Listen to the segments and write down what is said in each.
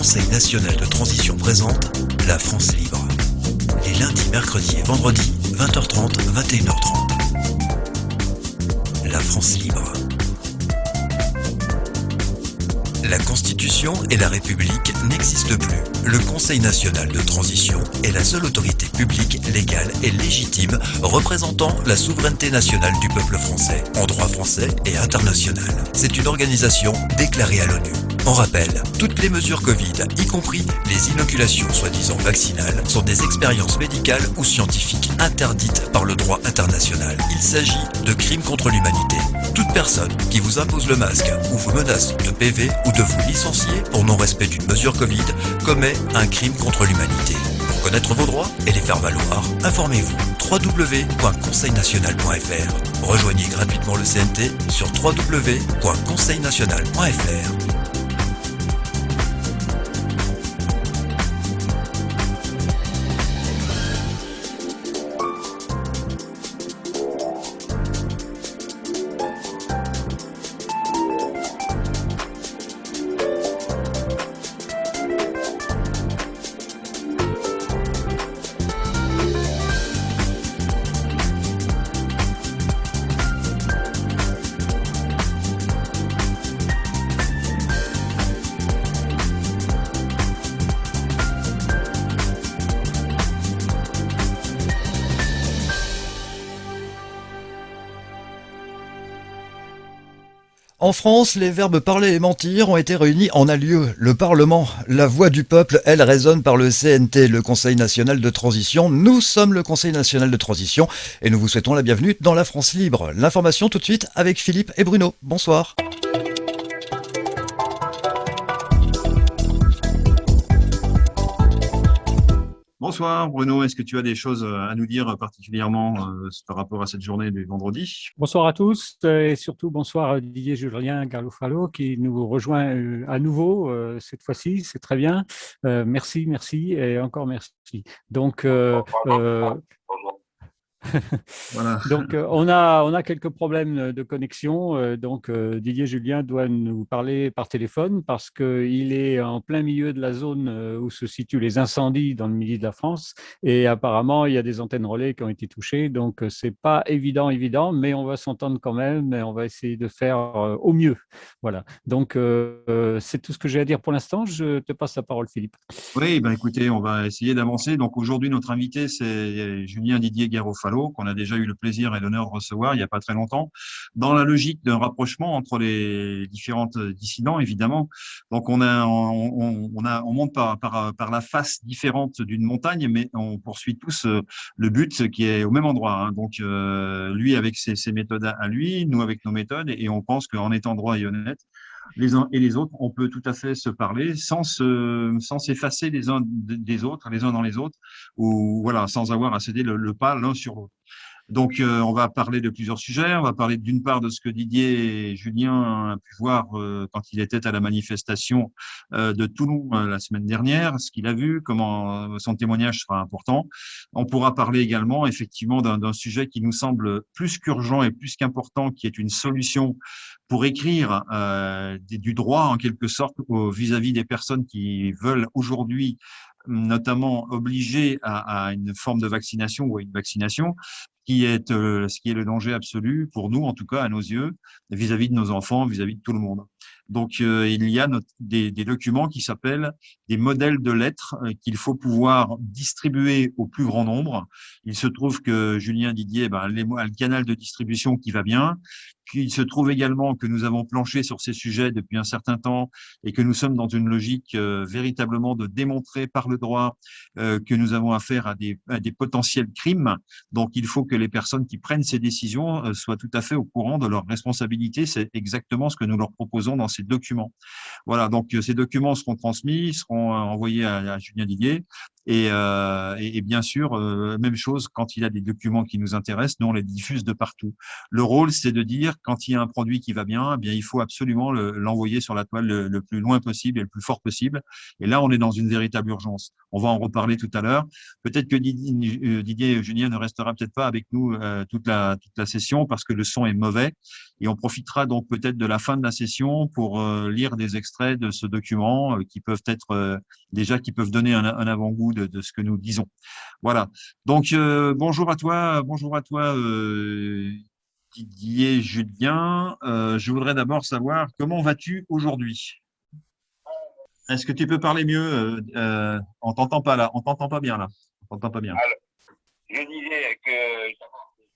Conseil national de transition présente La France libre. Les lundis, mercredis et vendredis, 20h30, 21h30. La France libre. La Constitution et la République n'existent plus. Le Conseil national de transition est la seule autorité publique, légale et légitime représentant la souveraineté nationale du peuple français, en droit français et international. C'est une organisation déclarée à l'ONU. On rappelle, toutes les mesures Covid, y compris les inoculations soi-disant vaccinales, sont des expériences médicales ou scientifiques interdites par le droit international. Il s'agit de crimes contre l'humanité. Toute personne qui vous impose le masque ou vous menace de PV ou de vous licencier pour non-respect d'une mesure Covid commet un crime contre l'humanité. Pour connaître vos droits et les faire valoir, informez-vous. www.conseilnational.fr. Rejoignez gratuitement le CNT sur www.conseilnational.fr. En France, les verbes parler et mentir ont été réunis en un lieu, le Parlement. La voix du peuple, elle, résonne par le CNT, le Conseil national de transition. Nous sommes le Conseil national de transition et nous vous souhaitons la bienvenue dans la France libre. L'information tout de suite avec Philippe et Bruno. Bonsoir. Bonsoir Bruno, est-ce que tu as des choses à nous dire particulièrement par rapport à cette journée du vendredi? Bonsoir à tous et surtout bonsoir à Didier Julien Garofalo qui nous rejoint à nouveau cette fois-ci, c'est très bien. Merci, merci et encore merci. Donc, Voilà. donc on a quelques problèmes de connexion. Donc, Didier Julien doit nous parler par téléphone parce qu'il est en plein milieu de la zone où se situent les incendies dans le midi de la France. Et apparemment, il y a des antennes relais qui ont été touchées. Donc, c'est pas évident, mais on va s'entendre quand même et on va essayer de faire au mieux. Voilà. Donc, c'est tout ce que j'ai à dire pour l'instant. Je te passe la parole, Philippe. Oui, ben écoutez, on va essayer d'avancer. Donc aujourd'hui, notre invité, c'est Julien Didier Garofalo, qu'on a déjà eu le plaisir et l'honneur de recevoir il n'y a pas très longtemps, dans la logique d'un rapprochement entre les différentes dissidents, évidemment. Donc on monte par la face différente d'une montagne, mais on poursuit tous le but qui est au même endroit, hein. Donc lui avec ses méthodes à lui, nous avec nos méthodes, et on pense qu'en étant droit et honnête, les uns et les autres, on peut tout à fait se parler sans s'effacer les uns des autres, les uns dans les autres, ou voilà, sans avoir à céder le pas l'un sur l'autre. Donc, on va parler de plusieurs sujets. On va parler d'une part de ce que Didier et Julien a pu voir quand il était à la manifestation de Toulon la semaine dernière, ce qu'il a vu, comment son témoignage sera important. On pourra parler également, effectivement, d'un sujet qui nous semble plus qu'urgent et plus qu'important, qui est une solution pour écrire du droit, en quelque sorte, vis-à-vis des personnes qui veulent aujourd'hui notamment obliger à une forme de vaccination ou à une vaccination, ce qui est le danger absolu pour nous, en tout cas à nos yeux, vis-à-vis de nos enfants, vis-à-vis de tout le monde. Donc, il y a des documents qui s'appellent des modèles de lettres qu'il faut pouvoir distribuer au plus grand nombre. Il se trouve que Julien Didier a le canal de distribution qui va bien. Puis, il se trouve également que nous avons planché sur ces sujets depuis un certain temps et que nous sommes dans une logique véritablement de démontrer par le droit que nous avons affaire à des potentiels crimes. Donc, il faut que les personnes qui prennent ces décisions soient tout à fait au courant de leurs responsabilités. C'est exactement ce que nous leur proposons dans ces documents. Voilà, donc ces documents seront transmis, seront envoyés à Julien Didier. Et bien sûr, même chose quand il y a des documents qui nous intéressent, nous on les diffuse de partout. Le rôle, c'est de dire quand il y a un produit qui va bien, eh bien il faut absolument l'envoyer sur la toile le plus loin possible et le plus fort possible. Et là, on est dans une véritable urgence. On va en reparler tout à l'heure. Peut-être que Didier et Julien ne restera peut-être pas avec nous toute la session parce que le son est mauvais. Et on profitera donc peut-être de la fin de la session pour lire des extraits de ce document qui peuvent être déjà qui peuvent donner un avant-goût de ce que nous disons. Voilà. Donc bonjour à toi, Didier, Julien. Je voudrais d'abord savoir comment vas-tu aujourd'hui? Est-ce que tu peux parler mieux? On t'entend pas là, on t'entend pas bien là. On t'entend pas bien. Alors, je disais que je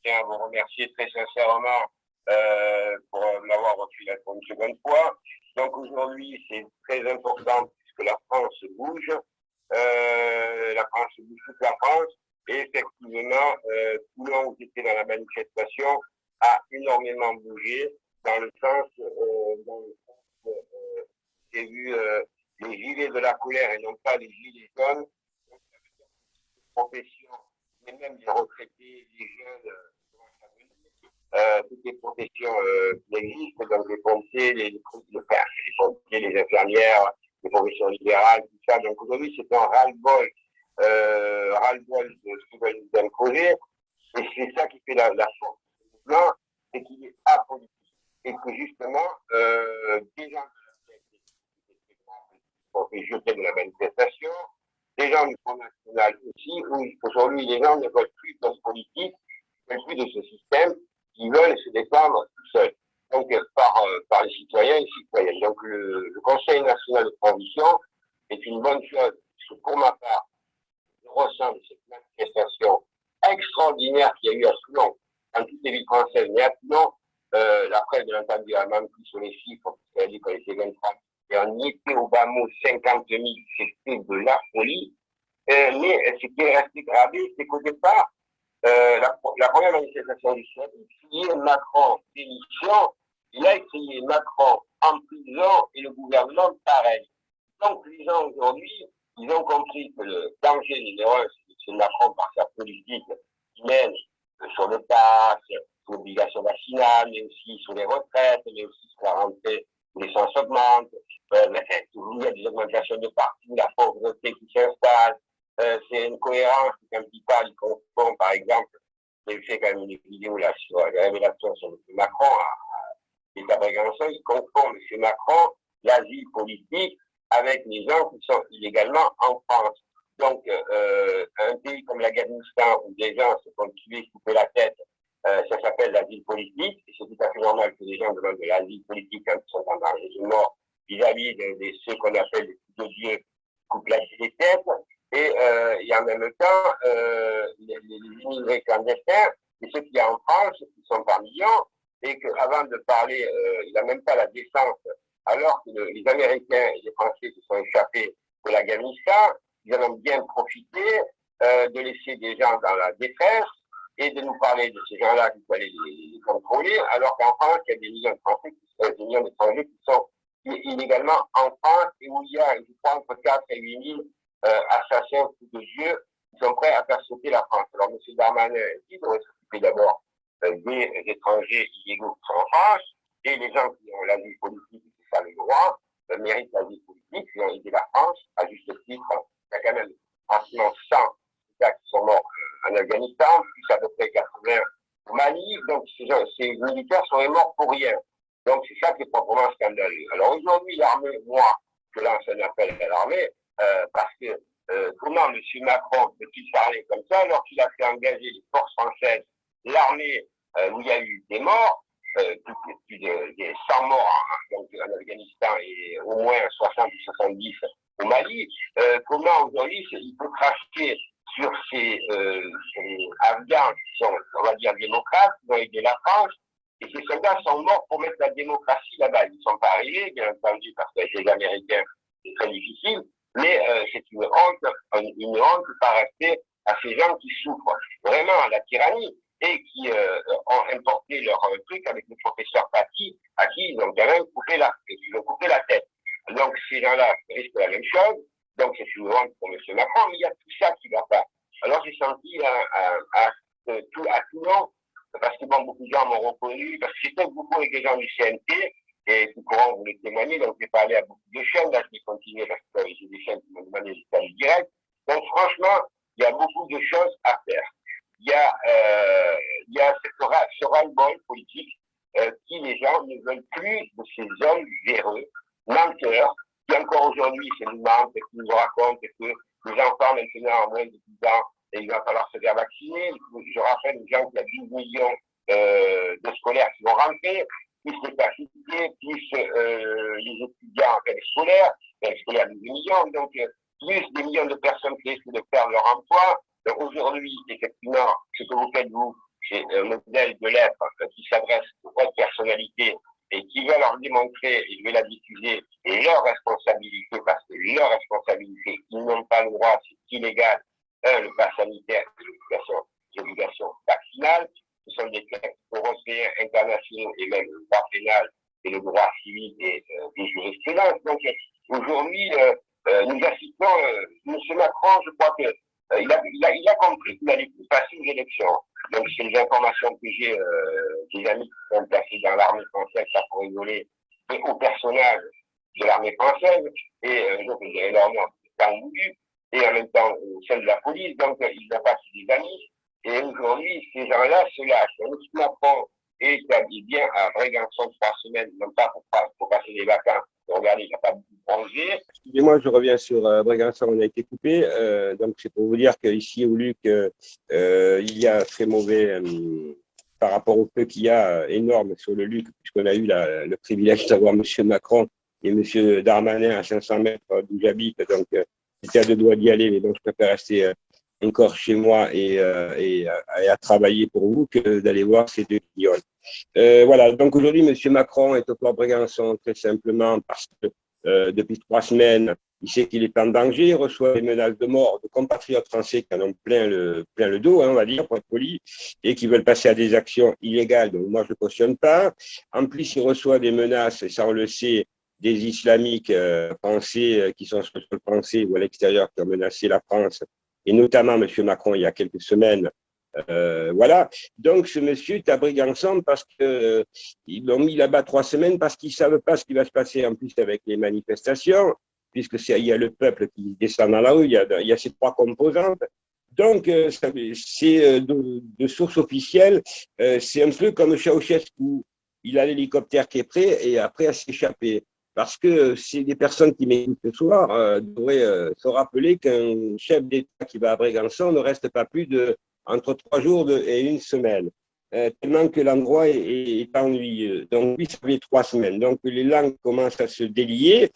tiens à vous remercier très sincèrement pour m'avoir reçu là pour une seconde fois. Donc aujourd'hui, c'est très important puisque la France bouge. La France bouge toute la France. Et effectivement, Toulon, où j'étais dans la manifestation, a énormément bougé dans le sens j'ai vu les gilets de la colère et non pas les gilets jaunes. Donc, ça veut dire que les professions, mais même les retraités, les jeunes, toutes les professions qui existent, donc les pompiers, les pompiers, les infirmières, les professions libérales, tout ça. Donc aujourd'hui, c'est un ras-le-bol de ce qui va nous imposer. Et c'est ça qui fait la force du mouvement, c'est qu'il est apolitique. Et que justement, des gens qui ont fait jeter de la manifestation, des gens du Front National aussi, où aujourd'hui les gens ne veulent plus d'hommes politiques, ne veulent plus de ce système, qui veulent se défendre tout seuls. Donc par les citoyens et citoyennes. Donc le Conseil national de transition est une bonne chose, parce que pour ma part, je ressens de cette manifestation extraordinaire qu'il y a eu à Toulon, dans toutes les villes françaises, mais à Toulon, la presse elle, bien entendu, a menti sur les chiffres, elle a dit qu'on était 23 000. Et on y était au bas mot 50 000, c'était de la folie. Mais ce qui est resté gravé, c'est qu'au départ, la première manifestation du siècle, il criait Macron démission, il a crié Macron en prison et le gouvernement pareil. Donc les gens aujourd'hui, ils ont compris que le danger numéro un, c'est Macron par sa politique qui mène sur le pass, sur l'obligation vaccinale, mais aussi sur les retraites, mais aussi sur la rentrée où l'essence augmente. Il y a des augmentations de partout, la pauvreté qui s'installe. C'est une cohérence qu'un petit pas, il confond, par exemple, j'ai fait quand même une vidéo là sur la révélation sur M. Macron et sa Brégançon, il confond M. Macron, l'asile politique, avec les gens qui sont illégalement en France. Donc, un pays comme l'Afghanistan, où des gens se font tuer, couper la tête, ça s'appelle l'asile politique, et c'est tout à fait normal que les gens demandent de l'asile politique quand ils sont en danger de mort vis-à-vis de ceux qu'on appelle les fils de Dieu, qui coupent les têtes. Et en même temps, les immigrés clandestins, et ceux qui sont en France, qui sont par millions, et qu'avant de parler, il n'a même pas la décence, alors que les Américains et les Français qui sont échappés de l'Afghanistan, ils en ont bien profité de laisser des gens dans la détresse et de nous parler de ces gens-là qu'il fallait les contrôler, alors qu'en France, il y a des millions de Français, des millions d'étrangers qui sont illégalement en France et où il y a, je crois, entre 4 et 8 000 assassins de Dieu qui sont prêts à faire sauter la France. Alors, M. Darmanin, qui devrait s'occuper d'abord des étrangers illégaux qui sont en France, et les gens qui ont l'asile politique, qui ça le droit, méritent l'asile politique, qui ont aidé la France, à juste titre. Il y a quand même pratiquement 100 gars qui sont morts en Afghanistan, plus à peu près 80 au Mali, donc ces militaires sont morts pour rien. Donc c'est ça qui est proprement scandaleux. Alors aujourd'hui, l'armée, moi, je lance un appel à l'armée, parce que comment M. Macron peut-il parler comme ça alors qu'il a fait engager les forces françaises, l'armée, où il y a eu des morts, plus de 100 morts donc, en Afghanistan et au moins 60 ou 70 au Mali, comment aujourd'hui il peut cracher sur ces Afghans qui sont, on va dire, démocrates, qui ont aidé la France, et ces soldats sont morts pour mettre la démocratie là-bas. Ils ne sont pas arrivés, bien entendu, parce qu'avec les Américains, c'est très difficile, mais c'est une honte par respect à ces gens qui souffrent vraiment la tyrannie et qui ont importé leur truc avec le professeur Paty, à qui ils ont quand même coupé la tête. Donc ces gens-là risquent la même chose, donc c'est une honte pour M. Macron, mais il y a tout ça qui ne va pas. Alors j'ai senti à Toulon, parce que bon, beaucoup de gens m'ont reconnu, parce que j'étais beaucoup avec des gens du CNT, et qui pourront vous le témoigner, donc j'ai parlé à beaucoup de chaînes, là je vais continuer parce que j'ai des chaînes qui m'ont demandé de faire direct. Donc franchement, il y a beaucoup de choses à faire. Il y a ce ras-le-bol politique qui, les gens ne veulent plus de ces hommes véreux, menteurs, qui encore aujourd'hui se nous mentent et qui nous racontent que les enfants maintenant en moins de 10 ans, et il va falloir se faire vacciner. Je rappelle aux gens qu'il y a 12 millions de scolaires qui vont rentrer, plus les facultés, plus les étudiants en fait, scolaires, il y a 12 millions, donc plus des millions de personnes qui risquent de perdre leur emploi. Aujourd'hui, effectivement, ce que vous faites, vous, c'est un modèle de lettres qui s'adresse aux hautes personnalités et qui va leur démontrer, et je vais la diffuser, leur responsabilité, parce que leur responsabilité, ils n'ont pas le droit, c'est illégal, le pass sanitaire et les obligations vaccinales, ce sont des textes européens, internationaux et même le droit pénal et le droit civil et des jurisprudences. Donc aujourd'hui, nous assistons, M. Macron, je crois que il a compris qu'il allait passer aux élections. Donc, c'est les informations que j'ai des amis qui sont placés dans l'armée française, ça pour rigoler, et au personnage de l'armée française, et donc, je dirais leur nom, temps voulu, et en même temps au sein de la police. Donc, il a passé des amis, et aujourd'hui, ces gens-là se lâchent. M. Macron est établi bien à Brégançon 3 semaines, non pas pour passer des vacances. Regardez, il n'a pas beaucoup bronzé. Excusez-moi, je reviens sur Brégançon, on a été coupé. Donc, c'est pour vous dire qu'ici, au Luc, il y a un très mauvais, par rapport au peu qu'il y a énorme sur le Luc, puisqu'on a eu le privilège d'avoir M. Macron et M. Darmanin à 500 mètres d'où j'habite. Donc, j'étais à 2 doigts d'y aller, mais donc je préfère rester encore chez moi et à travailler pour vous que d'aller voir ces deux guignols. Voilà, donc aujourd'hui, M. Macron est au Fort Brégançon très simplement parce que depuis 3 semaines, il sait qu'il est en danger, il reçoit des menaces de mort de compatriotes français qui en ont plein le dos, hein, on va dire, pour être poli, et qui veulent passer à des actions illégales. Donc moi, je ne cautionne pas. En plus, il reçoit des menaces, et ça on le sait, des islamiques français qui sont sur le sol français ou à l'extérieur qui ont menacé la France, et notamment M. Macron il y a quelques semaines. Voilà. Donc, ce monsieur est à Brégançon parce qu'ils l'ont mis là-bas 3 semaines parce qu'ils ne savent pas ce qui va se passer en plus avec les manifestations, puisque il y a le peuple qui descend dans la rue, il y a ces 3 composantes. Donc, c'est de source officielle, c'est un peu comme Ceausescu, il a l'hélicoptère qui est prêt et après à s'échapper. Parce que c'est des personnes qui m'écoutent ce soir devraient se rappeler qu'un chef d'État qui va à Brégançon ne reste pas plus entre 3 jours et 1 semaine, tellement que l'endroit est ennuyeux. Donc, lui, ça fait 3 semaines. Donc, les langues commencent à se délier.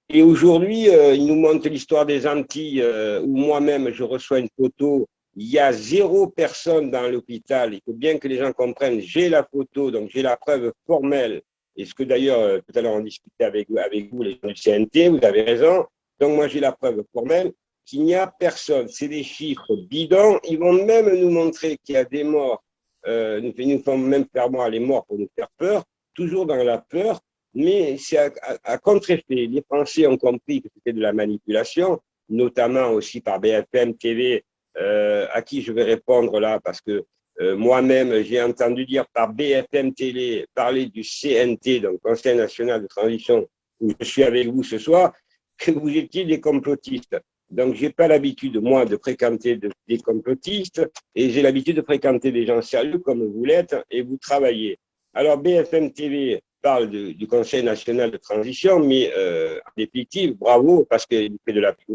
Et aujourd'hui, il nous montre l'histoire des Antilles, où moi-même, je reçois une photo. Il y a 0 personne dans l'hôpital. Il faut bien que les gens comprennent. J'ai la photo, donc j'ai la preuve formelle. Et ce que d'ailleurs, tout à l'heure, on discutait avec vous, les gens du CNT, vous avez raison. Donc, moi, j'ai la preuve formelle qu'il n'y a personne. C'est des chiffres bidons. Ils vont même nous montrer qu'il y a des morts. Nous font même faire voir les morts pour nous faire peur, toujours dans la peur. Mais c'est à contre-effet. Les Français ont compris que c'était de la manipulation, notamment aussi par BFM TV, à qui je vais répondre là, parce que moi-même, j'ai entendu dire par BFM Télé parler du CNT, donc Conseil national de transition, où je suis avec vous ce soir, que vous étiez des complotistes. Donc, je n'ai pas l'habitude, moi, de fréquenter des complotistes, et j'ai l'habitude de fréquenter des gens sérieux comme vous l'êtes, et vous travaillez. Alors, BFM TV parle du Conseil national de transition, mais en définitive, bravo, parce qu'ils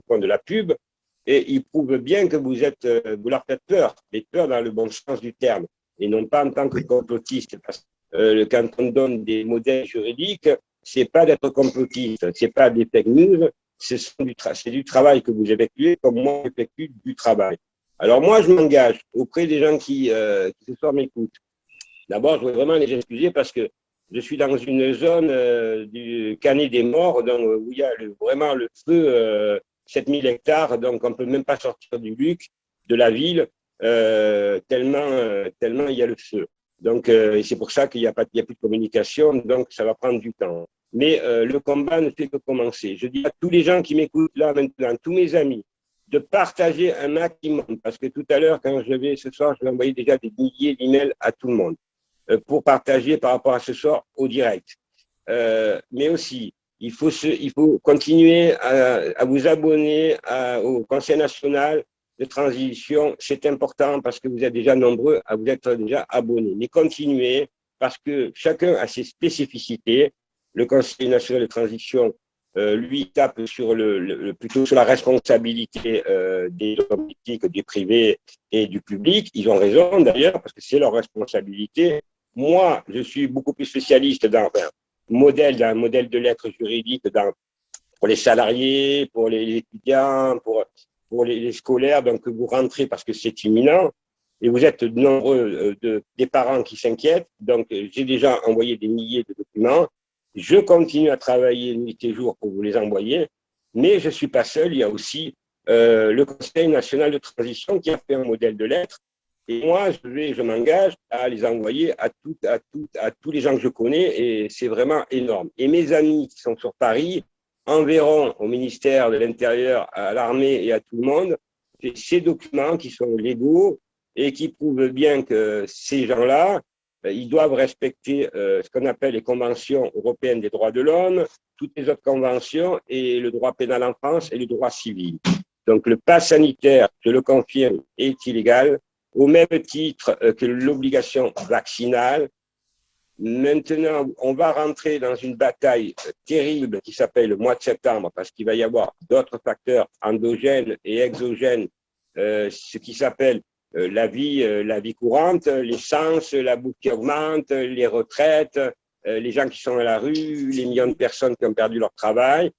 font de la pub, et ils prouvent bien que vous leur faites peur, mais peur dans le bon sens du terme, et non pas en tant que complotiste. Parce que quand on donne des modèles juridiques, c'est pas d'être complotiste, c'est pas des fake news, c'est du travail que vous effectuez, comme moi j'effectue du travail. Alors moi, je m'engage auprès des gens qui ce soir m'écoutent. D'abord, je voudrais vraiment les excuser parce que je suis dans une zone du Canet des Morts, donc, où il y a vraiment le feu, 7000 hectares, donc on ne peut même pas sortir du Luc, de la ville, tellement il y a le feu. Donc, et c'est pour ça qu'il n'y a plus de communication, donc ça va prendre du temps. Mais le combat ne fait que commencer. Je dis à tous les gens qui m'écoutent là maintenant, tous mes amis, de partager un maximum, parce que tout à l'heure, quand ce soir, je vais envoyer déjà des milliers d'emails à tout le monde pour partager par rapport à ce soir au direct. Mais aussi, il faut continuer à vous abonner au Conseil national de transition. C'est important parce que vous êtes déjà nombreux à vous être déjà abonnés. Mais continuez parce que chacun a ses spécificités. Le Conseil national de transition, lui, tape sur plutôt sur la responsabilité des politiques, des privés et du public. Ils ont raison d'ailleurs parce que c'est leur responsabilité. Moi, je suis beaucoup plus spécialiste dans un modèle de lettres juridiques pour les salariés, pour les étudiants, pour les scolaires. Donc, vous rentrez parce que c'est imminent et vous êtes nombreux des parents qui s'inquiètent. Donc, j'ai déjà envoyé des milliers de documents. Je continue à travailler nuit et jour pour vous les envoyer, mais je ne suis pas seul. Il y a aussi le Conseil national de transition qui a fait un modèle de lettres. Et moi, je m'engage à les envoyer à tous les gens que je connais et c'est vraiment énorme. Et mes amis qui sont sur Paris enverront au ministère de l'Intérieur, à l'armée et à tout le monde ces documents qui sont légaux et qui prouvent bien que ces gens-là, ils doivent respecter ce qu'on appelle les conventions européennes des droits de l'homme, toutes les autres conventions et le droit pénal en France et le droit civil. Donc le pass sanitaire, je le confirme, est illégal, au même titre que l'obligation vaccinale. Maintenant, on va rentrer dans une bataille terrible qui s'appelle le mois de septembre parce qu'il va y avoir d'autres facteurs endogènes et exogènes, ce qui s'appelle la vie courante, l'essence, la bouffe qui augmente, les retraites, les gens qui sont à la rue, les millions de personnes qui ont perdu leur travail.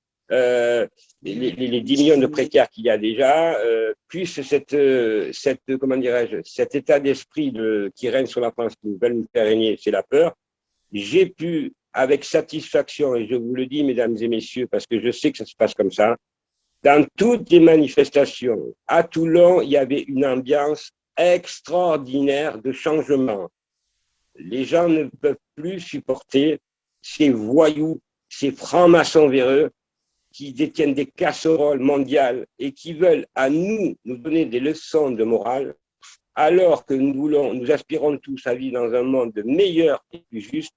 les 10 millions de précaires qu'il y a déjà, plus comment dirais-je, cet état d'esprit qui règne sur la France, qui nous veulent nous faire régner, c'est la peur. J'ai pu, avec satisfaction, et je vous le dis, mesdames et messieurs, parce que je sais que ça se passe comme ça, dans toutes les manifestations, à Toulon, il y avait une ambiance extraordinaire de changement. Les gens ne peuvent plus supporter ces voyous, ces francs-maçons véreux qui détiennent des casseroles mondiales et qui veulent à nous donner des leçons de morale, alors que nous aspirons tous à vivre dans un monde meilleur et plus juste,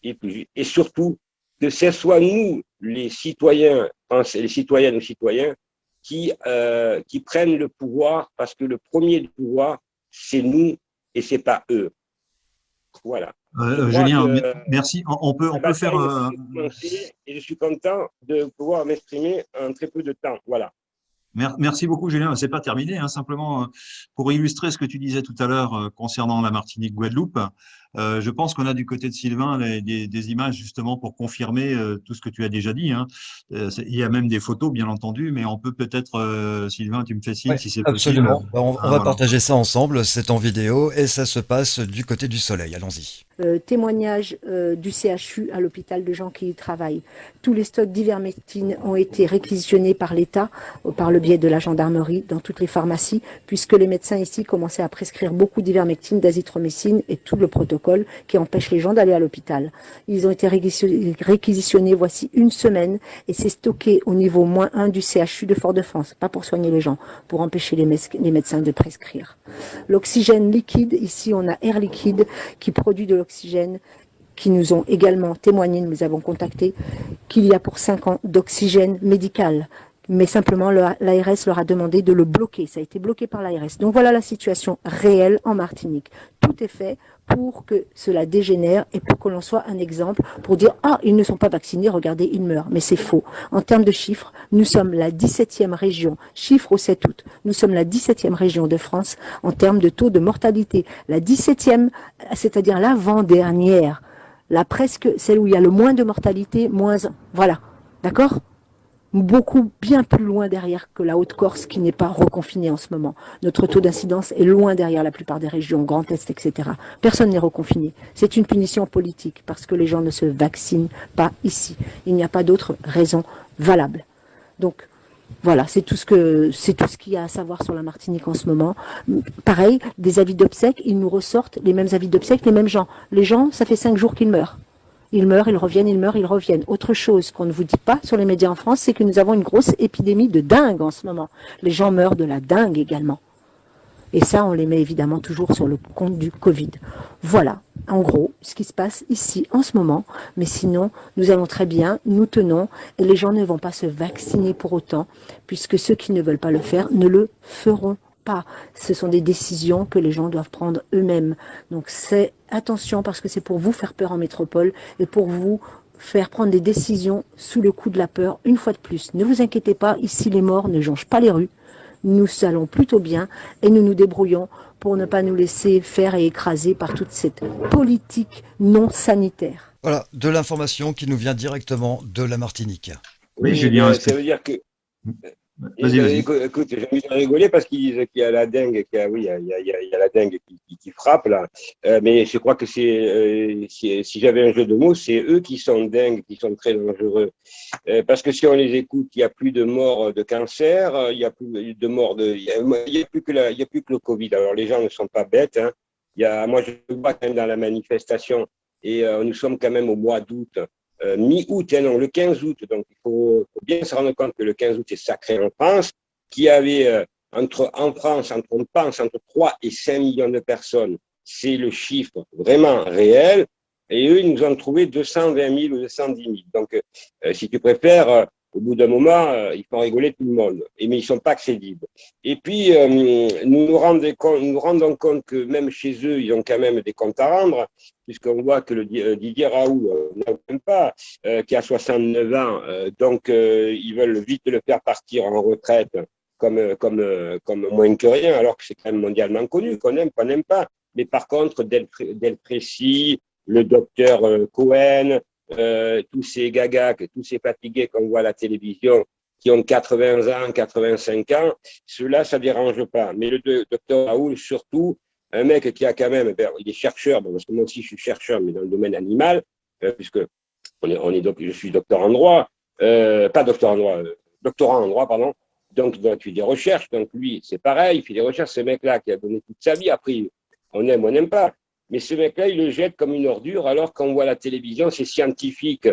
et surtout que ce soit nous, les citoyennes ou citoyens, qui prennent le pouvoir, parce que le premier du pouvoir, c'est nous et c'est pas eux. Voilà. Julien, merci. On peut faire. Et je suis content de pouvoir m'exprimer en très peu de temps. Voilà. Merci beaucoup, Julien. C'est pas terminé, hein. Simplement, pour illustrer ce que tu disais tout à l'heure concernant la Martinique-Guadeloupe, je pense qu'on a du côté de Sylvain des images justement pour confirmer tout ce que tu as déjà dit, hein. Il y a même des photos, bien entendu, mais on peut peut-être, Sylvain, tu me fais signe si c'est possible. Absolument. On va partager ça ensemble. C'est en vidéo et ça se passe du côté du soleil. Allons-y. Témoignage du CHU à l'hôpital de gens qui y travaillent. Tous les stocks d'ivermectine ont été réquisitionnés par l'État, par le biais de la gendarmerie, dans toutes les pharmacies, puisque les médecins ici commençaient à prescrire beaucoup d'ivermectine, d'azithromycine et tout le protocole qui empêche les gens d'aller à l'hôpital. Ils ont été réquisitionnés voici une semaine et c'est stocké au niveau -1 du CHU de Fort-de-France, pas pour soigner les gens, pour empêcher les médecins de prescrire. L'oxygène liquide, ici on a Air Liquide qui produit de l'oxygène, qui nous ont également témoigné, nous les avons contactés, qu'il y a pour 5 ans d'oxygène médical. Mais simplement, l'ARS leur a demandé de le bloquer. Ça a été bloqué par l'ARS. Donc voilà la situation réelle en Martinique. Tout est fait pour que cela dégénère et pour que l'on soit un exemple pour dire « Ah, ils ne sont pas vaccinés, regardez, ils meurent ». Mais c'est faux. En termes de chiffres, nous sommes la 17e région, chiffre au 7 août, nous sommes la 17e région de France en termes de taux de mortalité. La 17e, c'est-à-dire l'avant-dernière. Là, presque celle où il y a le moins de mortalité, -1. Voilà. D'accord ? Beaucoup bien plus loin derrière que la Haute-Corse qui n'est pas reconfinée en ce moment. Notre taux d'incidence est loin derrière la plupart des régions, Grand Est, etc. Personne n'est reconfiné. C'est une punition politique parce que les gens ne se vaccinent pas ici. Il n'y a pas d'autre raison valable. Donc, voilà, c'est tout ce qu'il y a à savoir sur la Martinique en ce moment. Pareil, des avis d'obsèques, ils nous ressortent les mêmes avis d'obsèques, les mêmes gens. Les gens, ça fait 5 jours qu'ils meurent. Ils meurent, ils reviennent, ils meurent, ils reviennent. Autre chose qu'on ne vous dit pas sur les médias en France, c'est que nous avons une grosse épidémie de dingue en ce moment. Les gens meurent de la dingue également. Et ça, on les met évidemment toujours sur le compte du Covid. Voilà, en gros, ce qui se passe ici en ce moment. Mais sinon, nous allons très bien, nous tenons, et les gens ne vont pas se vacciner pour autant, puisque ceux qui ne veulent pas le faire ne le feront pas. Ce sont des décisions que les gens doivent prendre eux-mêmes. Donc c'est attention parce que c'est pour vous faire peur en métropole et pour vous faire prendre des décisions sous le coup de la peur une fois de plus. Ne vous inquiétez pas, ici les morts ne jonchent pas les rues. Nous allons plutôt bien et nous nous débrouillons pour ne pas nous laisser faire et écraser par toute cette politique non sanitaire. Voilà, de l'information qui nous vient directement de la Martinique. Oui, Julien, ça veut dire que... Vas-y. Écoute, j'ai envie de rigoler parce qu'ils disent qu'il y a la dengue, il y a la dengue qui frappe là. Mais je crois que si j'avais un jeu de mots, c'est eux qui sont dingues, qui sont très dangereux. Parce que si on les écoute, il n'y a plus de morts de cancer, il n'y a plus de morts il y a plus que le Covid. Alors les gens ne sont pas bêtes, hein. Moi je vois quand même dans la manifestation et nous sommes quand même au mois d'août. Mi-août, non, le 15 août. Donc, il faut bien se rendre compte que le 15 août est sacré en France, qu'il y avait en France, on pense, entre 3 et 5 millions de personnes. C'est le chiffre vraiment réel. Et eux, ils nous ont trouvé 220 000 ou 210 000. Donc, si tu préfères, au bout d'un moment, ils font rigoler tout le monde. Mais ils ne sont pas crédibles. Et puis, nous rendons compte que même chez eux, ils ont quand même des comptes à rendre, puisqu'on voit que le Didier Raoult n'en même pas, qui a 69 ans. Donc, ils veulent vite le faire partir en retraite comme moins que rien, alors que c'est quand même mondialement connu, qu'on aime, qu'on n'aime pas. Mais par contre, Delfrécy, le docteur Cohen, tous ces gagas, tous ces fatigués qu'on voit à la télévision, qui ont 80 ans, 85 ans, ceux-là, ça ne dérange pas. Mais le docteur Raoul, surtout, un mec qui a quand même, il est chercheur, parce que moi aussi je suis chercheur, mais dans le domaine animal, puisque je suis docteur en droit, pas docteur en droit, doctorant en droit, pardon. Donc, il fait des recherches. Donc, lui, c'est pareil, il fait des recherches. Ce mec-là qui a donné toute sa vie, après, on aime, on n'aime pas. Mais ce mec-là, il le jette comme une ordure, alors qu'on voit la télévision, ces scientifiques,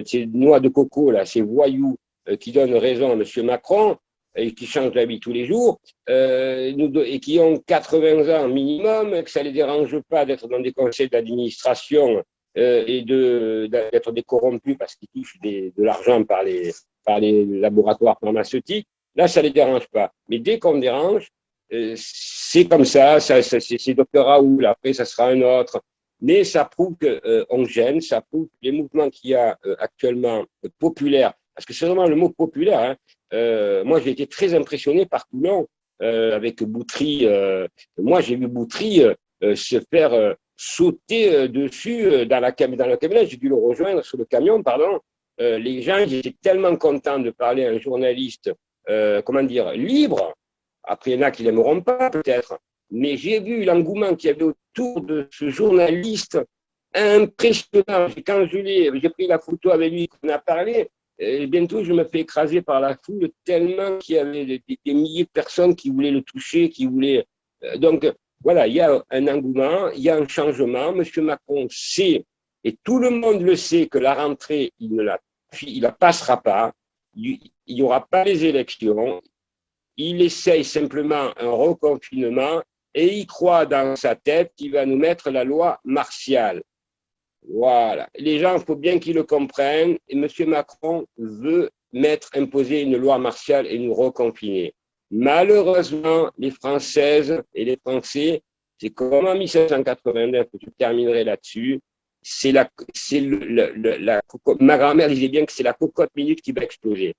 ces noix de coco, là, ces voyous qui donnent raison à M. Macron et qui changent d'avis tous les jours, et qui ont 80 ans minimum, que ça ne les dérange pas d'être dans des conseils d'administration et d'être des corrompus parce qu'ils touchent de l'argent par les laboratoires pharmaceutiques. Là, ça ne les dérange pas. Mais dès qu'on dérange, c'est comme ça, c'est docteur Raoul, après ça sera un autre. Mais ça prouve qu'on gêne, ça prouve que les mouvements qu'il y a actuellement populaires, parce que c'est vraiment le mot populaire, hein. Moi, j'ai été très impressionné par Toulon avec Boutry. Moi, j'ai vu Boutry se faire sauter dessus dans le camion. J'ai dû le rejoindre sur le camion, pardon. Les gens, ils étaient tellement contents de parler à un journaliste, libre. Après, il y en a qui l'aimeront pas, peut-être. Mais j'ai vu l'engouement qu'il y avait autour de ce journaliste impressionnant. Quand j'ai pris la photo avec lui, qu'on a parlé, et bientôt, je me fais écraser par la foule tellement qu'il y avait des milliers de personnes qui voulaient le toucher, qui voulaient… Donc, voilà, il y a un engouement, il y a un changement. M. Macron sait, et tout le monde le sait, que la rentrée, il ne la passera pas. Il n'y aura pas les élections. Il essaye simplement un reconfinement et il croit dans sa tête qu'il va nous mettre la loi martiale. Voilà. Les gens, il faut bien qu'ils le comprennent. Et M. Macron veut imposer une loi martiale et nous reconfiner. Malheureusement, les Françaises et les Français, c'est comme en 1789, je terminerai là-dessus, ma grand-mère disait bien que c'est la cocotte minute qui va exploser.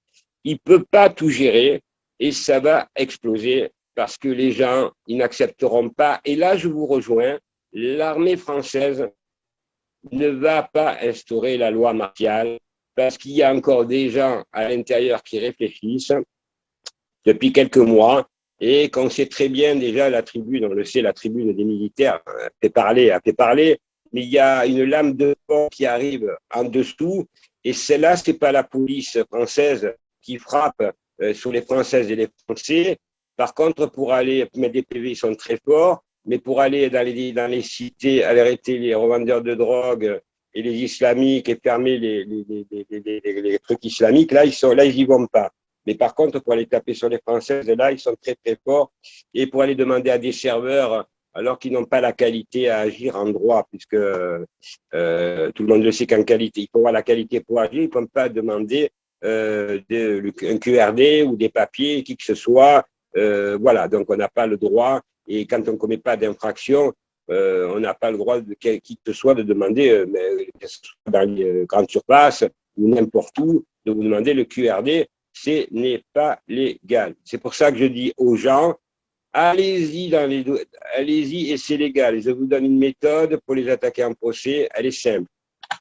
Il ne peut pas tout gérer et ça va exploser parce que les gens, ils n'accepteront pas. Et là, je vous rejoins, l'armée française ne va pas instaurer la loi martiale parce qu'il y a encore des gens à l'intérieur qui réfléchissent depuis quelques mois et qu'on sait très bien déjà la tribune, on le sait, la tribune des militaires a fait parler, mais il y a une lame de fond qui arrive en dessous et celle-là, ce n'est pas la police française qui frappe sur les Françaises et les Français. Par contre, pour aller mettre des PV, ils sont très forts, mais pour aller dans les cités, aller arrêter les revendeurs de drogue et les islamiques et fermer les trucs islamiques, là, ils y vont pas. Mais par contre, pour aller taper sur les Françaises, là, ils sont très, très forts. Et pour aller demander à des serveurs, alors qu'ils n'ont pas la qualité à agir en droit, puisque tout le monde le sait qu'en qualité, il faut avoir la qualité pour agir, ils ne peuvent pas demander un QRD ou des papiers, qui que ce soit. Voilà, donc on n'a pas le droit. Et quand on ne commet pas d'infraction, on n'a pas le droit de qui que ce soit de demander, que ce soit dans les grandes surfaces ou n'importe où, de vous demander le QRD. Ce n'est pas légal. C'est pour ça que je dis aux gens, allez-y et c'est légal. Je vous donne une méthode pour les attaquer en procès, elle est simple.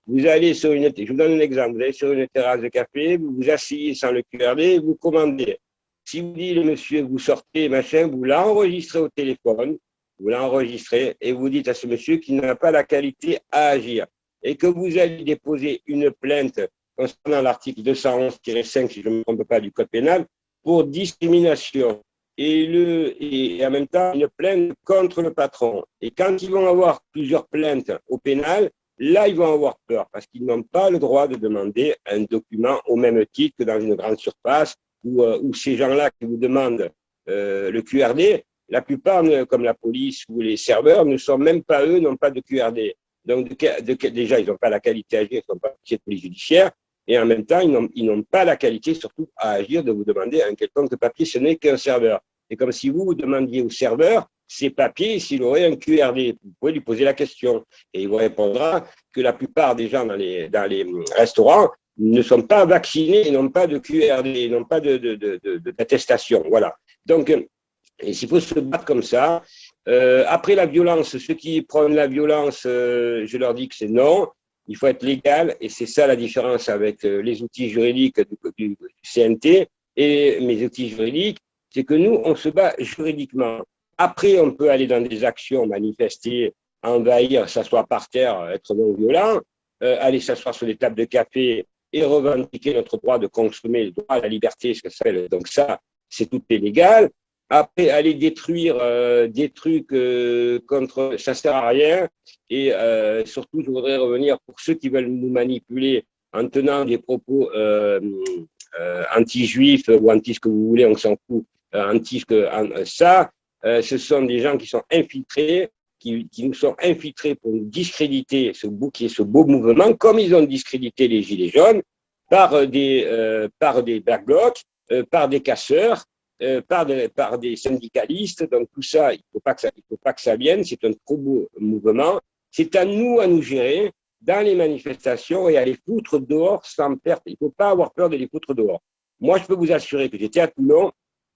Vous allez sur je vous donne un exemple, vous allez sur une terrasse de café, vous vous asseyez sans le QRD, vous commandez. Si vous dites le monsieur, vous sortez, machin, vous l'enregistrez au téléphone, vous l'enregistrez et vous dites à ce monsieur qu'il n'a pas la qualité à agir et que vous allez déposer une plainte concernant l'article 211-5, si je ne me trompe pas, du Code pénal, pour discrimination et en même temps une plainte contre le patron. Et quand ils vont avoir plusieurs plaintes au pénal, là, ils vont avoir peur parce qu'ils n'ont pas le droit de demander un document au même titre que dans une grande surface où ces gens-là qui vous demandent le QRD, la plupart, comme la police ou les serveurs, ne sont même pas eux, n'ont pas de QRD. Donc, déjà, ils n'ont pas la qualité à agir, ils ne sont pas officiers de police judiciaire. Et en même temps, ils n'ont pas la qualité, surtout, à agir, de vous demander un quelconque papier, ce n'est qu'un serveur. C'est comme si vous demandiez au serveur ces papiers, s'il aurait un QRD. Vous pouvez lui poser la question. Et il vous répondra que la plupart des gens dans les restaurants ne sont pas vaccinés, n'ont pas de QRD, n'ont pas d'attestation. Voilà. Donc, il faut se battre comme ça. Après la violence, ceux qui prennent la violence, je leur dis que c'est non. il faut être légal, et c'est ça la différence avec les outils juridiques du CNT et mes outils juridiques, c'est que nous, on se bat juridiquement. Après, on peut aller dans des actions, manifester, envahir, s'asseoir par terre, être non violent, aller s'asseoir sur des tables de café et revendiquer notre droit de consommer, le droit à la liberté, ce que ça s'appelle. Donc ça, c'est tout est légal. Après, aller détruire des trucs contre, ça sert à rien. Et surtout, je voudrais revenir pour ceux qui veulent nous manipuler en tenant des propos anti-juifs ou anti ce que vous voulez, on s'en fout, anti ce que ça, ce sont des gens qui sont infiltrés, qui nous sont infiltrés pour nous discréditer ce beau mouvement, comme ils ont discrédité les Gilets jaunes par des Black Blocs, par des casseurs. Par des syndicalistes, donc tout ça, il ne faut pas que ça vienne, c'est un trop beau mouvement. C'est à nous gérer dans les manifestations et à les foutre dehors sans perte. Il ne faut pas avoir peur de les foutre dehors. Moi, je peux vous assurer que j'étais à Toulon,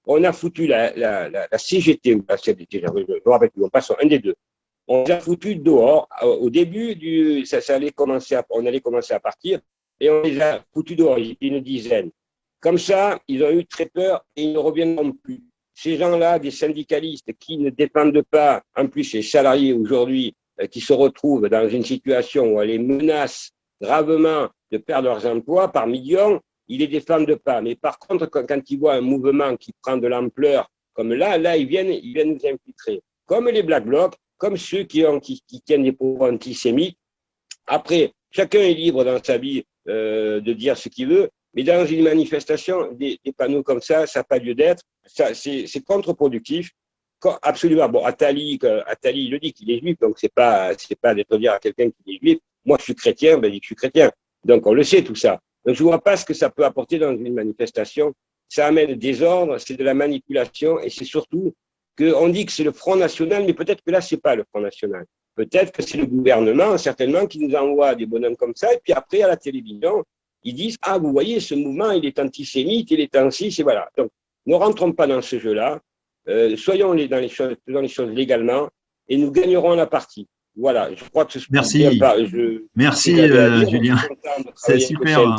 on a foutu la CGT ou la CFDT, je me rappelle plus, on passe un des deux. On les a foutus dehors. Au début, on allait commencer à partir et on les a foutus dehors, ils étaient une dizaine. Comme ça, ils ont eu très peur et ils ne reviendront plus. Ces gens-là, des syndicalistes qui ne dépendent pas, en plus les salariés aujourd'hui, qui se retrouvent dans une situation où on les menace gravement de perdre leurs emplois par millions, ils ne les défendent pas. Mais par contre, quand ils voient un mouvement qui prend de l'ampleur, comme là, ils viennent nous infiltrer. Comme les Black Blocs, comme ceux qui tiennent des propos antisémites. Après, chacun est libre dans sa vie de dire ce qu'il veut. Mais dans une manifestation, des panneaux comme ça n'a pas lieu d'être. C'est contre-productif. Absolument. Bon, Attali, il le dit qu'il est juif, donc c'est pas d'être dire à quelqu'un qu'il est juif. Moi, je suis chrétien, ben, il dit que je suis chrétien. Donc, on le sait, tout ça. Donc, je ne vois pas ce que ça peut apporter dans une manifestation. Ça amène des ordres, c'est de la manipulation, et c'est surtout qu'on dit que c'est le Front National, mais peut-être que là, c'est pas le Front National. Peut-être que c'est le gouvernement, certainement, qui nous envoie des bonhommes comme ça, et puis après, à la télévision, ils disent, ah, vous voyez, ce mouvement, il est antisémite, il est ainsi, c'est voilà. Donc, ne rentrons pas dans ce jeu-là, soyons dans les choses légalement, et nous gagnerons la partie. Voilà, je crois que ce Merci. Merci, Julien. C'est super.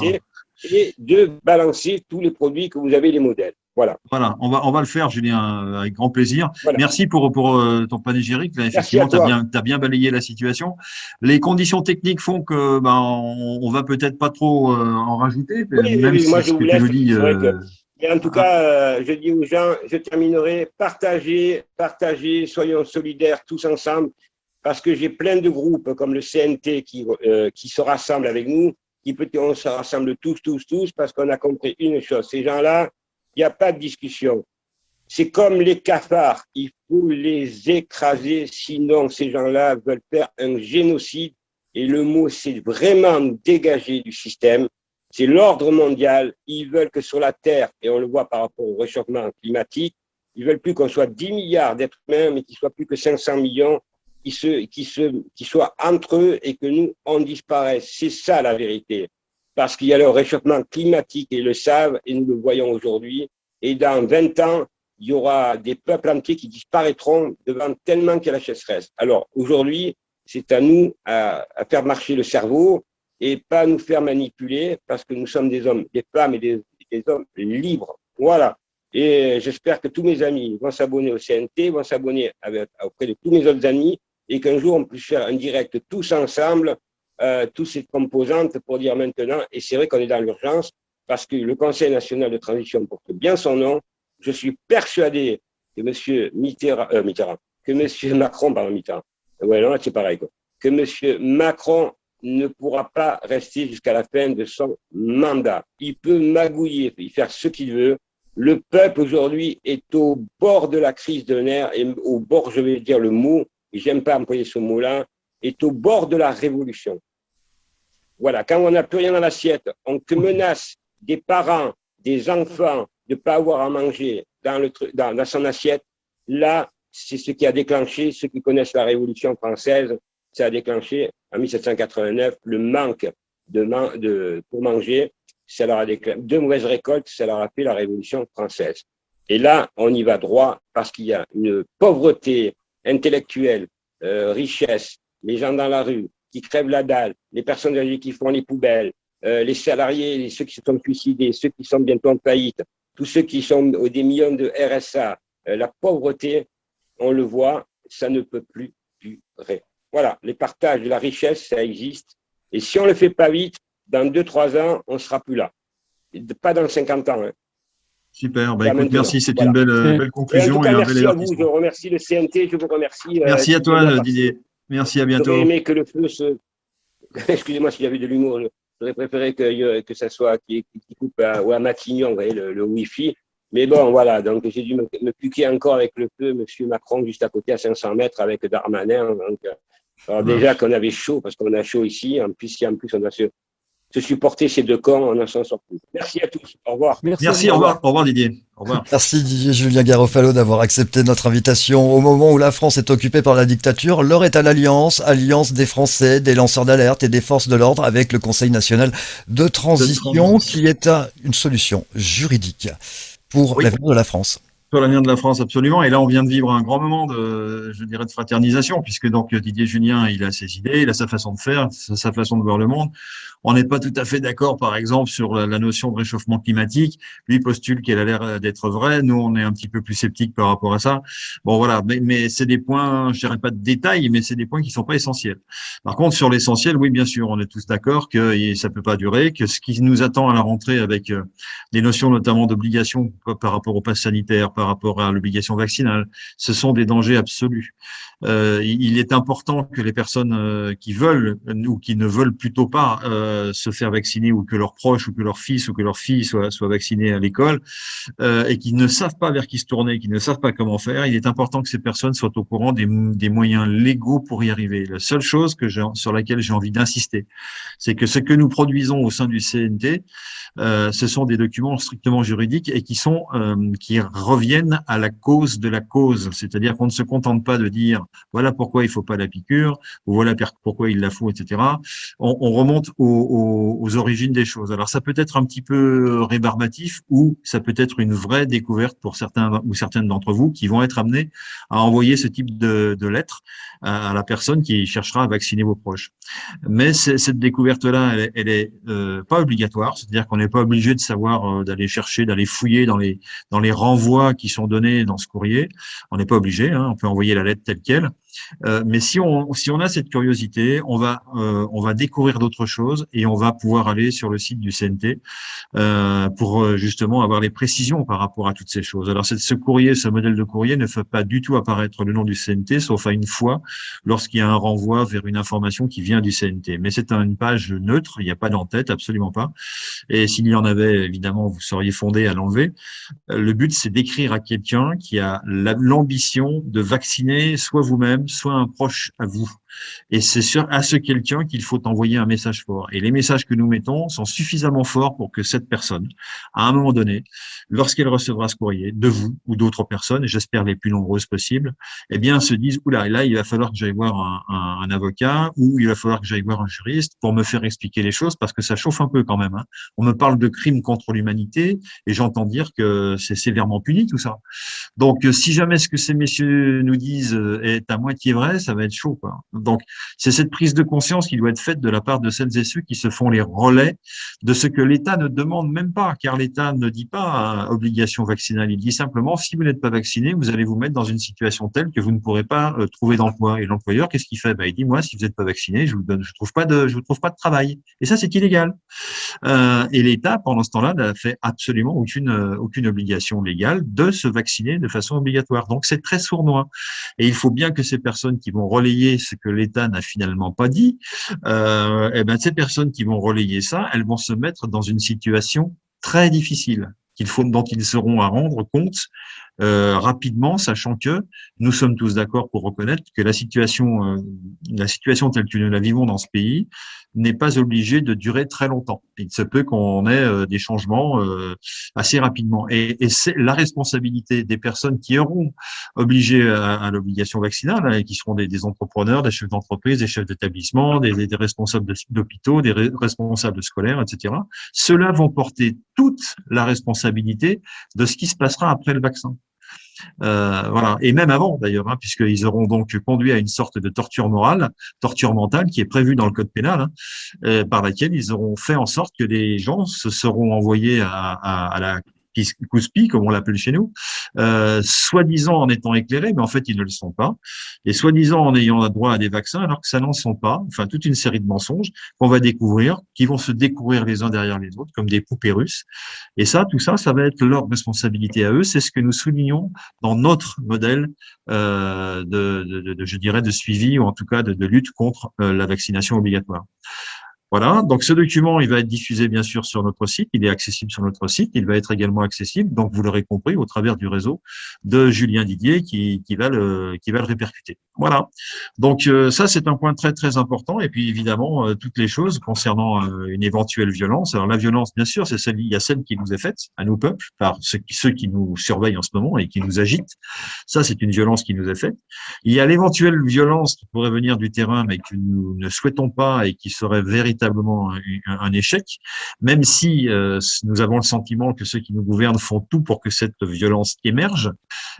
Et de balancer tous les produits que vous avez, les modèles. Voilà. Voilà, on va le faire, Julien, avec grand plaisir. Voilà. Merci pour ton panégyrique. Là, effectivement, tu as bien balayé la situation. Les conditions techniques font que on va peut-être pas trop en rajouter. Oui, même si moi, je vous laisse. Et en tout cas, je dis aux gens, je terminerai, partagez, soyons solidaires tous ensemble, parce que j'ai plein de groupes comme le CNT qui se rassemblent avec nous, on se rassemble tous, parce qu'on a compris une chose. Ces gens-là, il n'y a pas de discussion. C'est comme les cafards, il faut les écraser, sinon ces gens-là veulent faire un génocide. Et le mot, c'est vraiment nous dégager du système. C'est l'ordre mondial. Ils veulent que sur la Terre, et on le voit par rapport au réchauffement climatique, ils veulent plus qu'on soit 10 milliards d'êtres humains, mais qu'ils soient plus que 500 millions, qui soient entre eux et que nous, on disparaisse. C'est ça la vérité. Parce qu'il y a le réchauffement climatique, et ils le savent, et nous le voyons aujourd'hui. Et dans 20 ans, il y aura des peuples entiers qui disparaîtront devant tellement qu'il y a la sécheresse. Alors aujourd'hui, c'est à nous à faire marcher le cerveau et pas nous faire manipuler, parce que nous sommes des hommes, des femmes et des hommes libres. Voilà. Et j'espère que tous mes amis vont s'abonner au CNT, vont s'abonner auprès de tous mes autres amis, et qu'un jour on puisse faire un direct tous ensemble, toutes ces composantes pour dire maintenant, et c'est vrai qu'on est dans l'urgence, parce que le Conseil national de transition porte bien son nom. Je suis persuadé que M. Macron, pardon, Mitterrand, ouais, non, c'est pareil, quoi, que M. Macron ne pourra pas rester jusqu'à la fin de son mandat. Il peut magouiller, il faire ce qu'il veut. Le peuple aujourd'hui est au bord de la crise de nerfs, et au bord, je vais dire le mot, et j'aime pas employer ce mot-là, est au bord de la révolution. Voilà, quand on n'a plus rien dans l'assiette, on menace des parents, des enfants de ne pas avoir à manger dans son assiette, là, c'est ce qui a déclenché, ceux qui connaissent la Révolution française, ça a déclenché en 1789 le manque pour manger, ça leur a déclenché de mauvaises récoltes, ça leur a fait la Révolution française. Et là, on y va droit parce qu'il y a une pauvreté intellectuelle, richesse, les gens dans la rue qui crèvent la dalle, les personnes âgées qui font les poubelles, les salariés, ceux qui se sont suicidés, ceux qui sont bientôt en faillite, tous ceux qui sont des millions de RSA, la pauvreté, on le voit, ça ne peut plus durer. Voilà, les partages de la richesse, ça existe. Et si on ne le fait pas vite, dans 2-3 ans, on ne sera plus là. Pas dans 50 ans. Hein. Super, écoute, merci, c'est une belle conclusion. Et en tout cas, merci à vous, je remercie le CNT, je vous remercie. Merci à toi, Didier. Merci, à bientôt. J'aurais aimé que le feu se... Excusez-moi s'il y avait de l'humour, j'aurais préféré que ça soit qui coupe ou à Matignon, vous voyez, le Wi-Fi. Mais bon, voilà, donc j'ai dû me piquer encore avec le feu, M. Macron, juste à côté, à 500 mètres, avec Darmanin. Donc, alors déjà qu'on avait chaud, parce qu'on a chaud ici, en plus, si en plus on doit se supporter ces deux camps, on s'en sort plus. Merci à tous, au revoir. Merci, au revoir. Au revoir Didier. Au revoir. Merci Didier Julien Garofalo d'avoir accepté notre invitation. Au moment où la France est occupée par la dictature, l'heure est à l'Alliance, alliance des Français, des lanceurs d'alerte et des forces de l'ordre avec le Conseil national de transition qui est une solution juridique pour l'avenir de la France. Pour l'avenir de la France, absolument. Et là, on vient de vivre un grand moment de fraternisation, puisque donc Didier Julien, il a ses idées, il a sa façon de faire, sa façon de voir le monde. On n'est pas tout à fait d'accord, par exemple, sur la notion de réchauffement climatique. Lui postule qu'elle a l'air d'être vraie. Nous, on est un petit peu plus sceptiques par rapport à ça. Bon, voilà. Mais c'est des points, je dirais pas de détail, mais c'est des points qui sont pas essentiels. Par contre, sur l'essentiel, oui, bien sûr, on est tous d'accord que ça peut pas durer, que ce qui nous attend à la rentrée avec des notions notamment d'obligation par rapport au pass sanitaire, par rapport à l'obligation vaccinale, ce sont des dangers absolus. Il est important que les personnes qui veulent ou qui ne veulent plutôt pas se faire vacciner, ou que leurs proches ou que leur fils ou que leur fille soient vaccinés à l'école, et qui ne savent pas vers qui se tourner, qui ne savent pas comment faire, il est important que ces personnes soient au courant des moyens légaux pour y arriver. La seule chose sur laquelle j'ai envie d'insister, c'est que ce que nous produisons au sein du CNT, ce sont des documents strictement juridiques et qui reviennent à la cause de la cause. C'est-à-dire qu'on ne se contente pas de dire voilà pourquoi il faut pas la piqûre, ou voilà pourquoi il la faut, etc. On remonte aux origines des choses. Alors ça peut être un petit peu rébarbatif, ou ça peut être une vraie découverte pour certains ou certaines d'entre vous qui vont être amenés à envoyer ce type de lettre à la personne qui cherchera à vacciner vos proches. Mais cette découverte-là, elle est pas obligatoire, c'est-à-dire qu'on n'est pas obligé de savoir, d'aller chercher, d'aller fouiller dans les renvois qui sont donnés dans ce courrier. On n'est pas obligé, hein, on peut envoyer la lettre telle quelle. Mais si on a cette curiosité, on va découvrir d'autres choses et on va pouvoir aller sur le site du CNT pour justement avoir les précisions par rapport à toutes ces choses. Alors ce modèle de courrier ne fait pas du tout apparaître le nom du CNT, sauf à une fois lorsqu'il y a un renvoi vers une information qui vient du CNT. Mais c'est une page neutre, il n'y a pas d'en-tête, absolument pas. Et s'il y en avait, évidemment, vous seriez fondé à l'enlever. Le but, c'est d'écrire à quelqu'un qui a l'ambition de vacciner soit vous-même, soit un proche à vous. Et c'est à ce quelqu'un qu'il faut envoyer un message fort. Et les messages que nous mettons sont suffisamment forts pour que cette personne, à un moment donné, lorsqu'elle recevra ce courrier de vous ou d'autres personnes, et j'espère les plus nombreuses possibles, eh bien, se disent, oula, là, il va falloir que j'aille voir un avocat, ou il va falloir que j'aille voir un juriste pour me faire expliquer les choses, parce que ça chauffe un peu quand même, hein. On me parle de crimes contre l'humanité, et j'entends dire que c'est sévèrement puni, tout ça. Donc, si jamais ce que ces messieurs nous disent est à moitié vrai, ça va être chaud, quoi. Donc, c'est cette prise de conscience qui doit être faite de la part de celles et ceux qui se font les relais de ce que l'État ne demande même pas, car l'État ne dit pas obligation vaccinale, il dit simplement si vous n'êtes pas vacciné, vous allez vous mettre dans une situation telle que vous ne pourrez pas trouver d'emploi. Et l'employeur, qu'est-ce qu'il fait? Il dit moi, si vous n'êtes pas vacciné, je vous trouve pas de travail. Et ça, c'est illégal. Et l'État, pendant ce temps-là, n'a fait absolument aucune obligation légale de se vacciner de façon obligatoire. Donc, c'est très sournois. Et il faut bien que ces personnes qui vont relayer ce que l'État n'a finalement pas dit, ces personnes qui vont relayer ça, elles vont se mettre dans une situation très difficile dont ils seront à rendre compte rapidement, sachant que nous sommes tous d'accord pour reconnaître que la situation telle que nous la vivons dans ce pays n'est pas obligée de durer très longtemps. Il se peut qu'on ait des changements assez rapidement. Et c'est la responsabilité des personnes qui auront obligé à l'obligation vaccinale, et qui seront des entrepreneurs, des chefs d'entreprise, des chefs d'établissement, des responsables d'hôpitaux, des responsables scolaires, etc. Ceux-là vont porter toute la responsabilité de ce qui se passera après le vaccin. Voilà. Et même avant, d'ailleurs, hein, puisqu'ils auront donc conduit à une sorte de torture morale, torture mentale, qui est prévue dans le code pénal, hein, par laquelle ils auront fait en sorte que les gens se seront envoyés à la COUSPI, comme on l'appelle chez nous, soi-disant en étant éclairés, mais en fait, ils ne le sont pas, et soi-disant en ayant droit à des vaccins, alors que ça n'en sont pas, enfin, toute une série de mensonges qu'on va découvrir, qui vont se découvrir les uns derrière les autres, comme des poupées russes. Et ça, tout ça, ça va être leur responsabilité à eux. C'est ce que nous soulignons dans notre modèle je dirais, de suivi, ou en tout cas de lutte contre la vaccination obligatoire. Voilà, donc ce document, il va être diffusé bien sûr sur notre site, il est accessible sur notre site, il va être également accessible, donc vous l'aurez compris, au travers du réseau de Julien Didier qui va le répercuter. Voilà, donc ça c'est un point très très important, et puis évidemment toutes les choses concernant une éventuelle violence. Alors la violence, bien sûr, il y a celle qui nous est faite à nos peuples par ceux qui nous surveillent en ce moment et qui nous agitent. Ça c'est une violence qui nous est faite. Il y a l'éventuelle violence qui pourrait venir du terrain, mais que nous ne souhaitons pas et qui serait véritablement un échec, même si nous avons le sentiment que ceux qui nous gouvernent font tout pour que cette violence émerge.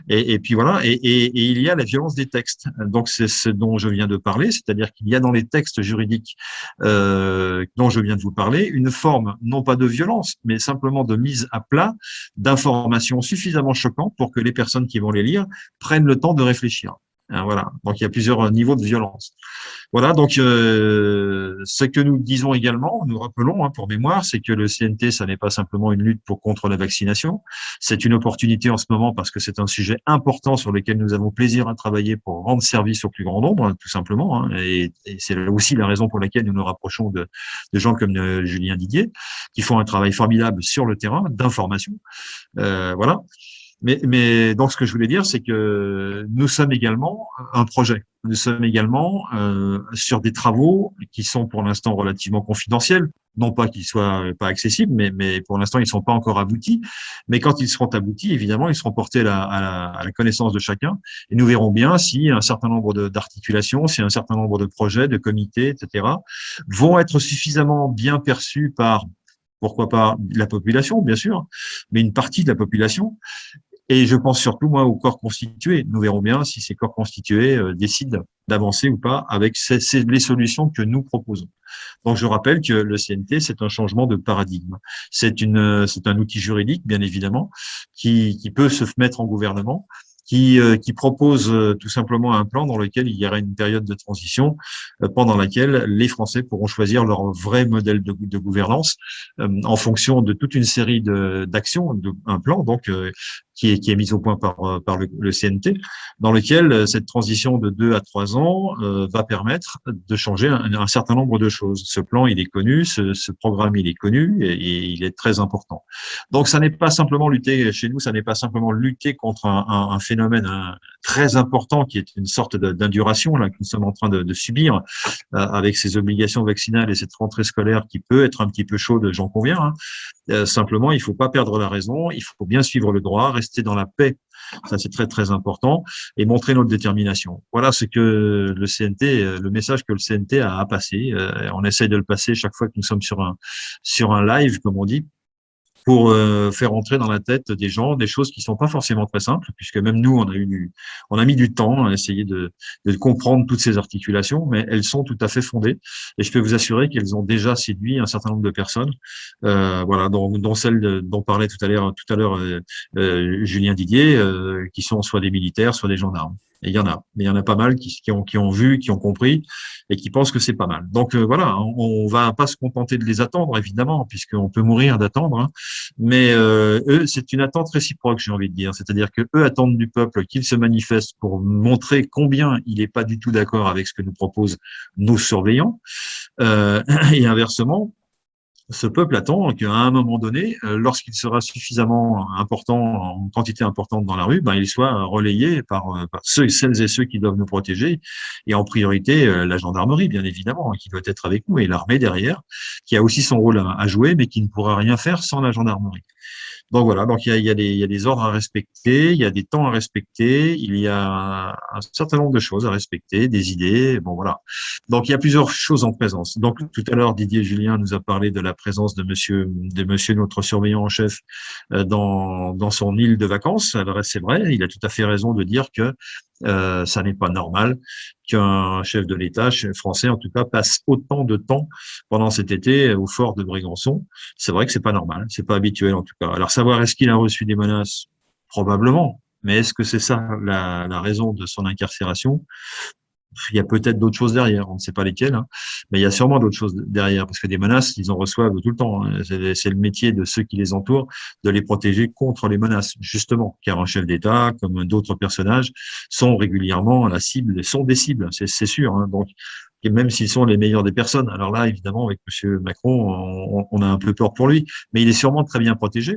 Et puis voilà, et il y a la violence des textes. Donc c'est ce dont je viens de parler, c'est-à-dire qu'il y a dans les textes juridiques dont je viens de vous parler une forme non pas de violence, mais simplement de mise à plat d'informations suffisamment choquantes pour que les personnes qui vont les lire prennent le temps de réfléchir. Voilà, donc il y a plusieurs niveaux de violence. Voilà, donc ce que nous disons également, nous rappelons pour mémoire, c'est que le CNT, ça n'est pas simplement une lutte contre la vaccination, c'est une opportunité en ce moment parce que c'est un sujet important sur lequel nous avons plaisir à travailler pour rendre service au plus grand nombre, tout simplement, et c'est aussi la raison pour laquelle nous nous rapprochons de gens comme Julien Didier, qui font un travail formidable sur le terrain d'information. Voilà. Mais donc, ce que je voulais dire, c'est que nous sommes également un projet. Nous sommes également sur des travaux qui sont pour l'instant relativement confidentiels. Non pas qu'ils soient pas accessibles, mais pour l'instant, ils ne sont pas encore aboutis. Mais quand ils seront aboutis, évidemment, ils seront portés à la connaissance de chacun. Et nous verrons bien si un certain nombre d'articulations, si un certain nombre de projets, de comités, etc., vont être suffisamment bien perçus par, pourquoi pas, la population, bien sûr, mais une partie de la population. Et je pense surtout, moi, aux corps constitués. Nous verrons bien si ces corps constitués décident d'avancer ou pas avec les solutions que nous proposons. Donc, je rappelle que le CNT, c'est un changement de paradigme. C'est un outil juridique, bien évidemment, qui peut se mettre en gouvernement, qui propose tout simplement un plan dans lequel il y aura une période de transition pendant laquelle les Français pourront choisir leur vrai modèle de gouvernance en fonction de toute une série d'actions, un plan donc qui est mis au point par le CNT, dans lequel cette transition de 2 à 3 ans va permettre de changer un certain nombre de choses. Ce plan, il est connu, ce programme, il est connu et il est très important. Donc, ça n'est pas simplement lutter, chez nous, ça n'est pas simplement lutter contre un phénomène très important qui est une sorte d'induration là que nous sommes en train de subir avec ces obligations vaccinales et cette rentrée scolaire qui peut être un petit peu chaude, j'en conviens. Simplement, il faut pas perdre la raison, il faut bien suivre le droit, rester dans la paix, ça c'est très très important, et montrer notre détermination. Voilà ce que le CNT, le message que le CNT a à passer. On essaye de le passer chaque fois que nous sommes sur un live, comme on dit, pour faire entrer dans la tête des gens des choses qui sont pas forcément très simples, puisque même nous, on a mis du temps à essayer de comprendre toutes ces articulations, mais elles sont tout à fait fondées. Et je peux vous assurer qu'elles ont déjà séduit un certain nombre de personnes, voilà, dont celle dont parlait tout à l'heure Julien Didier, qui sont soit des militaires, soit des gendarmes. Et il y en a, mais il y en a pas mal qui ont vu, qui ont compris et qui pensent que c'est pas mal. Donc voilà, on va pas se contenter de les attendre évidemment, puisqu'on peut mourir d'attendre. Mais eux, c'est une attente réciproque, j'ai envie de dire. C'est-à-dire que eux attendent du peuple qu'il se manifeste pour montrer combien il n'est pas du tout d'accord avec ce que nous proposent nos surveillants. Et inversement, ce peuple attend qu'à un moment donné, lorsqu'il sera suffisamment important, en quantité importante dans la rue, il soit relayé par celles et ceux qui doivent nous protéger, et en priorité la gendarmerie, bien évidemment, qui doit être avec nous, et l'armée derrière, qui a aussi son rôle à jouer, mais qui ne pourra rien faire sans la gendarmerie. Donc voilà, donc il y a des ordres à respecter, il y a des temps à respecter, il y a un certain nombre de choses à respecter, des idées, bon voilà. Donc il y a plusieurs choses en présence. Donc tout à l'heure, Didier Julien nous a parlé de la présence de monsieur notre surveillant en chef dans son île de vacances. Alors c'est vrai, il a tout à fait raison de dire que ça n'est pas normal qu'un chef de l'État, chef français en tout cas, passe autant de temps pendant cet été au fort de Brégançon. C'est vrai que c'est pas normal, c'est pas habituel en tout cas. Alors savoir est-ce qu'il a reçu des menaces? Probablement. Mais est-ce que c'est ça la raison de son incarcération? Il y a peut-être d'autres choses derrière, on ne sait pas lesquelles, hein, mais il y a sûrement d'autres choses derrière, parce que des menaces, ils en reçoivent tout le temps, hein. C'est le métier de ceux qui les entourent de les protéger contre les menaces, justement, car un chef d'État, comme d'autres personnages, sont régulièrement la cible, sont des cibles, c'est sûr, hein. Donc, et même s'ils sont les meilleurs des personnes. Alors là, évidemment, avec Monsieur Macron, on a un peu peur pour lui, mais il est sûrement très bien protégé.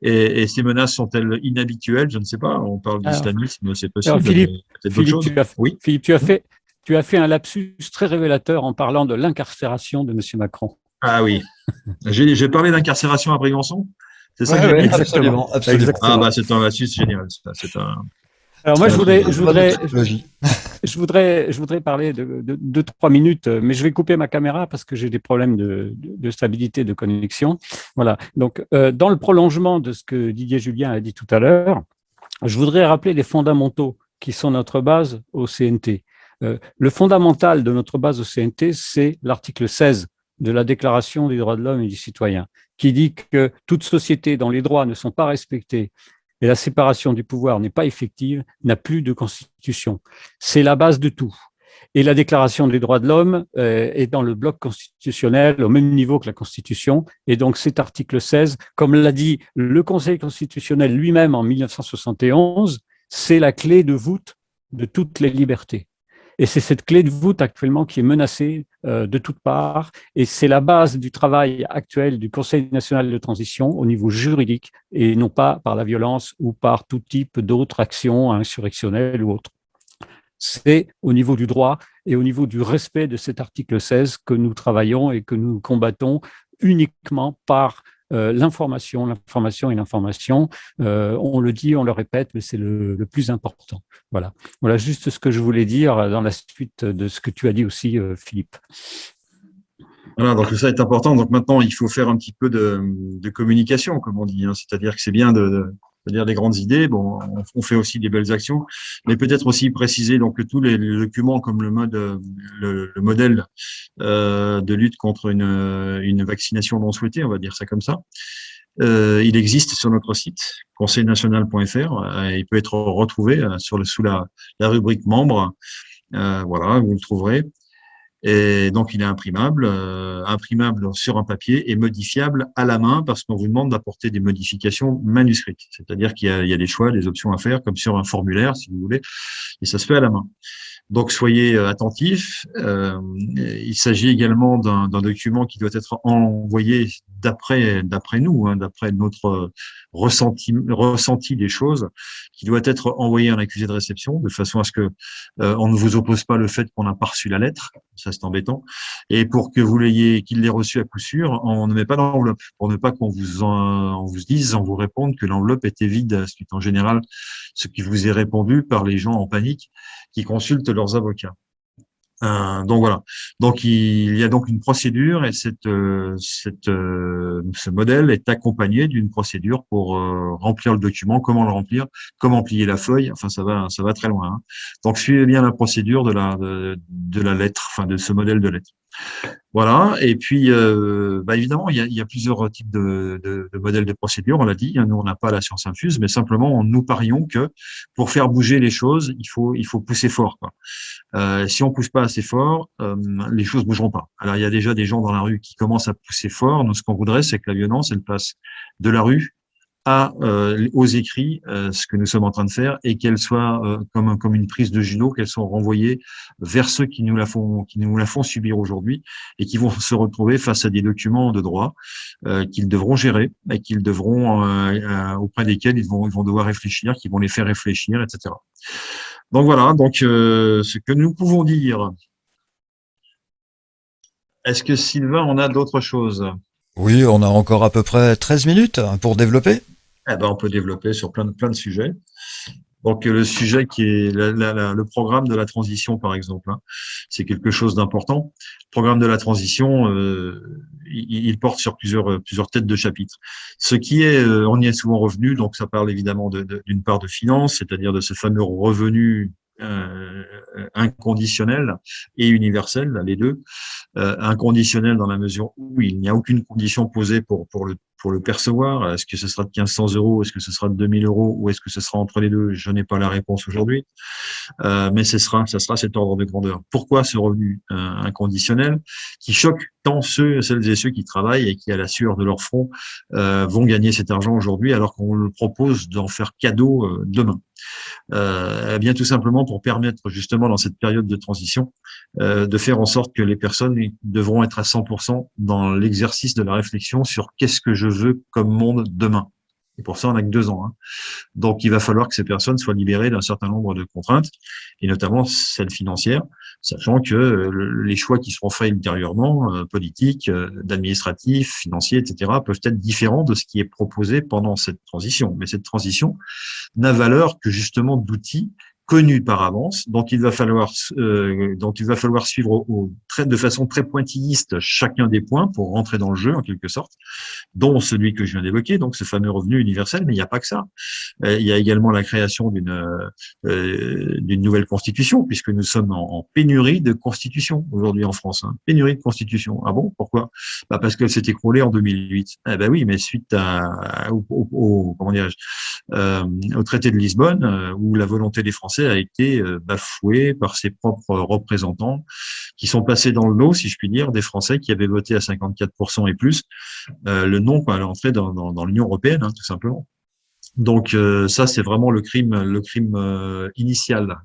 Et ces menaces sont-elles inhabituelles? Je ne sais pas. On parle d'islamisme, c'est possible, alors Philippe, mais peut-être d'autres choses. Oui. Philippe, tu as fait un lapsus très révélateur en parlant de l'incarcération de Monsieur Macron. Ah oui. J'ai parlé d'incarcération à Brégançon. C'est ça que j'ai Ouais, dit. absolument. Ah bah c'est un lapsus génial. C'est un. Alors moi, Logie. je voudrais parler de 3 minutes, mais je vais couper ma caméra parce que j'ai des problèmes de stabilité de connexion. Voilà. Donc, dans le prolongement de ce que Didier Julien a dit tout à l'heure, je voudrais rappeler les fondamentaux qui sont notre base au CNT. Le fondamental de notre base au CNT, c'est l'article 16 de la Déclaration des droits de l'homme et du citoyen, qui dit que toute société dont les droits ne sont pas respectés et la séparation du pouvoir n'est pas effective, n'a plus de constitution. C'est la base de tout. Et la Déclaration des droits de l'homme est dans le bloc constitutionnel au même niveau que la Constitution. Et donc cet article 16, comme l'a dit le Conseil constitutionnel lui-même en 1971, c'est la clé de voûte de toutes les libertés. Et c'est cette clé de voûte actuellement qui est menacée de toutes parts. Et c'est la base du travail actuel du Conseil national de transition au niveau juridique et non pas par la violence ou par tout type d'autres actions insurrectionnelles ou autres. C'est au niveau du droit et au niveau du respect de cet article 16 que nous travaillons et que nous combattons uniquement par l'information. On le dit, on le répète, mais c'est le plus important. Voilà juste ce que je voulais dire dans la suite de ce que tu as dit aussi, Philippe. Voilà, donc ça est important. Donc maintenant, il faut faire un petit peu de communication, comme on dit, hein. C'est-à-dire que c'est bien de dire des grandes idées. Bon, on fait aussi des belles actions, mais peut-être aussi préciser donc que tous les documents comme le modèle de lutte contre une vaccination non souhaitée, on va dire ça comme ça. Il existe sur notre site conseilnational.fr. Il peut être retrouvé sous la rubrique membres. Voilà, vous le trouverez. Et donc, il est imprimable sur un papier et modifiable à la main parce qu'on vous demande d'apporter des modifications manuscrites. C'est-à-dire qu'il y a des choix, des options à faire, comme sur un formulaire, si vous voulez, et ça se fait à la main. Donc, soyez attentifs. Il s'agit également d'un document qui doit être envoyé d'après nous, hein, d'après notre ressenti des choses, qui doit être envoyé à un accusé de réception, de façon à ce que on ne vous oppose pas le fait qu'on n'a pas reçu la lettre. Ça, c'est embêtant. Et pour que qu'il l'ait reçu à coup sûr, on ne met pas d'enveloppe, pour ne pas qu'on vous réponde que l'enveloppe était vide. C'est en général ce qui vous est répondu par les gens en panique qui consultent leurs avocats. Donc voilà. Donc il y a donc une procédure et ce modèle est accompagné d'une procédure pour remplir le document, comment le remplir, comment plier la feuille. Enfin ça va très loin, hein. Donc suivez bien la procédure de la lettre, enfin de ce modèle de lettre. Voilà. Et puis évidemment il y a plusieurs types de modèles de procédure. On l'a dit. Nous on n'a pas la science infuse, mais simplement nous parions que pour faire bouger les choses, il faut pousser fort, quoi. Si on pousse pas assez fort, les choses bougeront pas. Alors il y a déjà des gens dans la rue qui commencent à pousser fort. Nous, ce qu'on voudrait, c'est que la violence, elle passe de la rue aux écrits, ce que nous sommes en train de faire, et qu'elle soit comme une prise de judo, qu'elles soient renvoyées vers ceux qui nous la font subir aujourd'hui, et qui vont se retrouver face à des documents de droit qu'ils devront gérer, et qu'ils devront auprès desquels ils vont devoir réfléchir, qui vont les faire réfléchir, etc. Donc voilà, ce que nous pouvons dire. Est-ce que Sylvain, on a d'autres choses? Oui, on a encore à peu près 13 minutes pour développer. Eh ben, on peut développer sur plein de sujets. Donc, le sujet qui est le programme de la transition, par exemple, hein, c'est quelque chose d'important. Le programme de la transition, il porte sur plusieurs têtes de chapitre. Ce qui est, on y est souvent revenu, donc ça parle évidemment d'une part de finance, c'est-à-dire de ce fameux revenu inconditionnel et universel, les deux. Inconditionnel dans la mesure où il n'y a aucune condition posée pour le percevoir. Est-ce que ce sera de 1 500 euros? Est-ce que ce sera de 2 000 euros? Ou est-ce que ce sera entre les deux? Je n'ai pas la réponse aujourd'hui. Mais ça sera cet ordre de grandeur. Pourquoi ce revenu inconditionnel qui choque tant celles et ceux qui travaillent et qui, à la sueur de leur front, vont gagner cet argent aujourd'hui alors qu'on leur propose d'en faire cadeau demain? Eh bien, tout simplement pour permettre justement dans cette période de transition de faire en sorte que les personnes devront être à 100% dans l'exercice de la réflexion sur qu'est-ce que je veux comme monde demain. Et pour ça, on n'a que 2 ans. Hein. Donc, il va falloir que ces personnes soient libérées d'un certain nombre de contraintes, et notamment celles financières, sachant que les choix qui seront faits ultérieurement, politiques, d'administratifs, financiers, etc., peuvent être différents de ce qui est proposé pendant cette transition. Mais cette transition n'a valeur que justement d'outils connus par avance, donc il va falloir suivre de façon très pointilliste chacun des points pour rentrer dans le jeu en quelque sorte, dont celui que je viens d'évoquer, donc ce fameux revenu universel. Mais il n'y a pas que ça. Il y a également la création d'une nouvelle constitution, puisque nous sommes en pénurie de constitution aujourd'hui en France. Hein. Pénurie de constitution. Ah bon? Pourquoi? Parce qu'elle s'est écroulée en 2008. Eh ben oui, mais suite comment dirais-je, au traité de Lisbonne, où la volonté des Français a été bafouée par ses propres représentants, qui sont passés dans le lot, si je puis dire, des Français qui avaient voté à 54% et plus le non à l'entrée dans l'Union européenne, hein, tout simplement. Donc ça, c'est vraiment le crime initial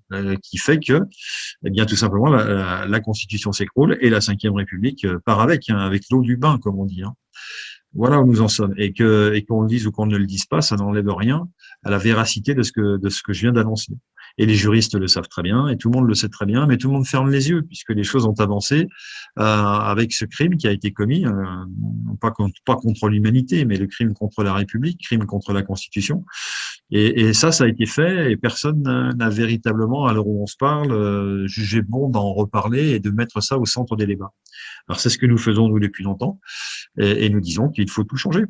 qui fait que, eh bien, tout simplement, la Constitution s'écroule et la Ve République part avec l'eau du bain, comme on dit. Hein. Voilà où nous en sommes. Et qu'on le dise ou qu'on ne le dise pas, ça n'enlève rien à la véracité de ce que je viens d'annoncer. Et les juristes le savent très bien, et tout le monde le sait très bien, mais tout le monde ferme les yeux, puisque les choses ont avancé avec ce crime qui a été commis, pas contre l'humanité, mais le crime contre la République, crime contre la Constitution. Et ça a été fait, et personne n'a véritablement, à l'heure où on se parle, jugé bon d'en reparler et de mettre ça au centre des débats. Alors c'est ce que nous faisons nous depuis longtemps, et nous disons qu'il faut tout changer,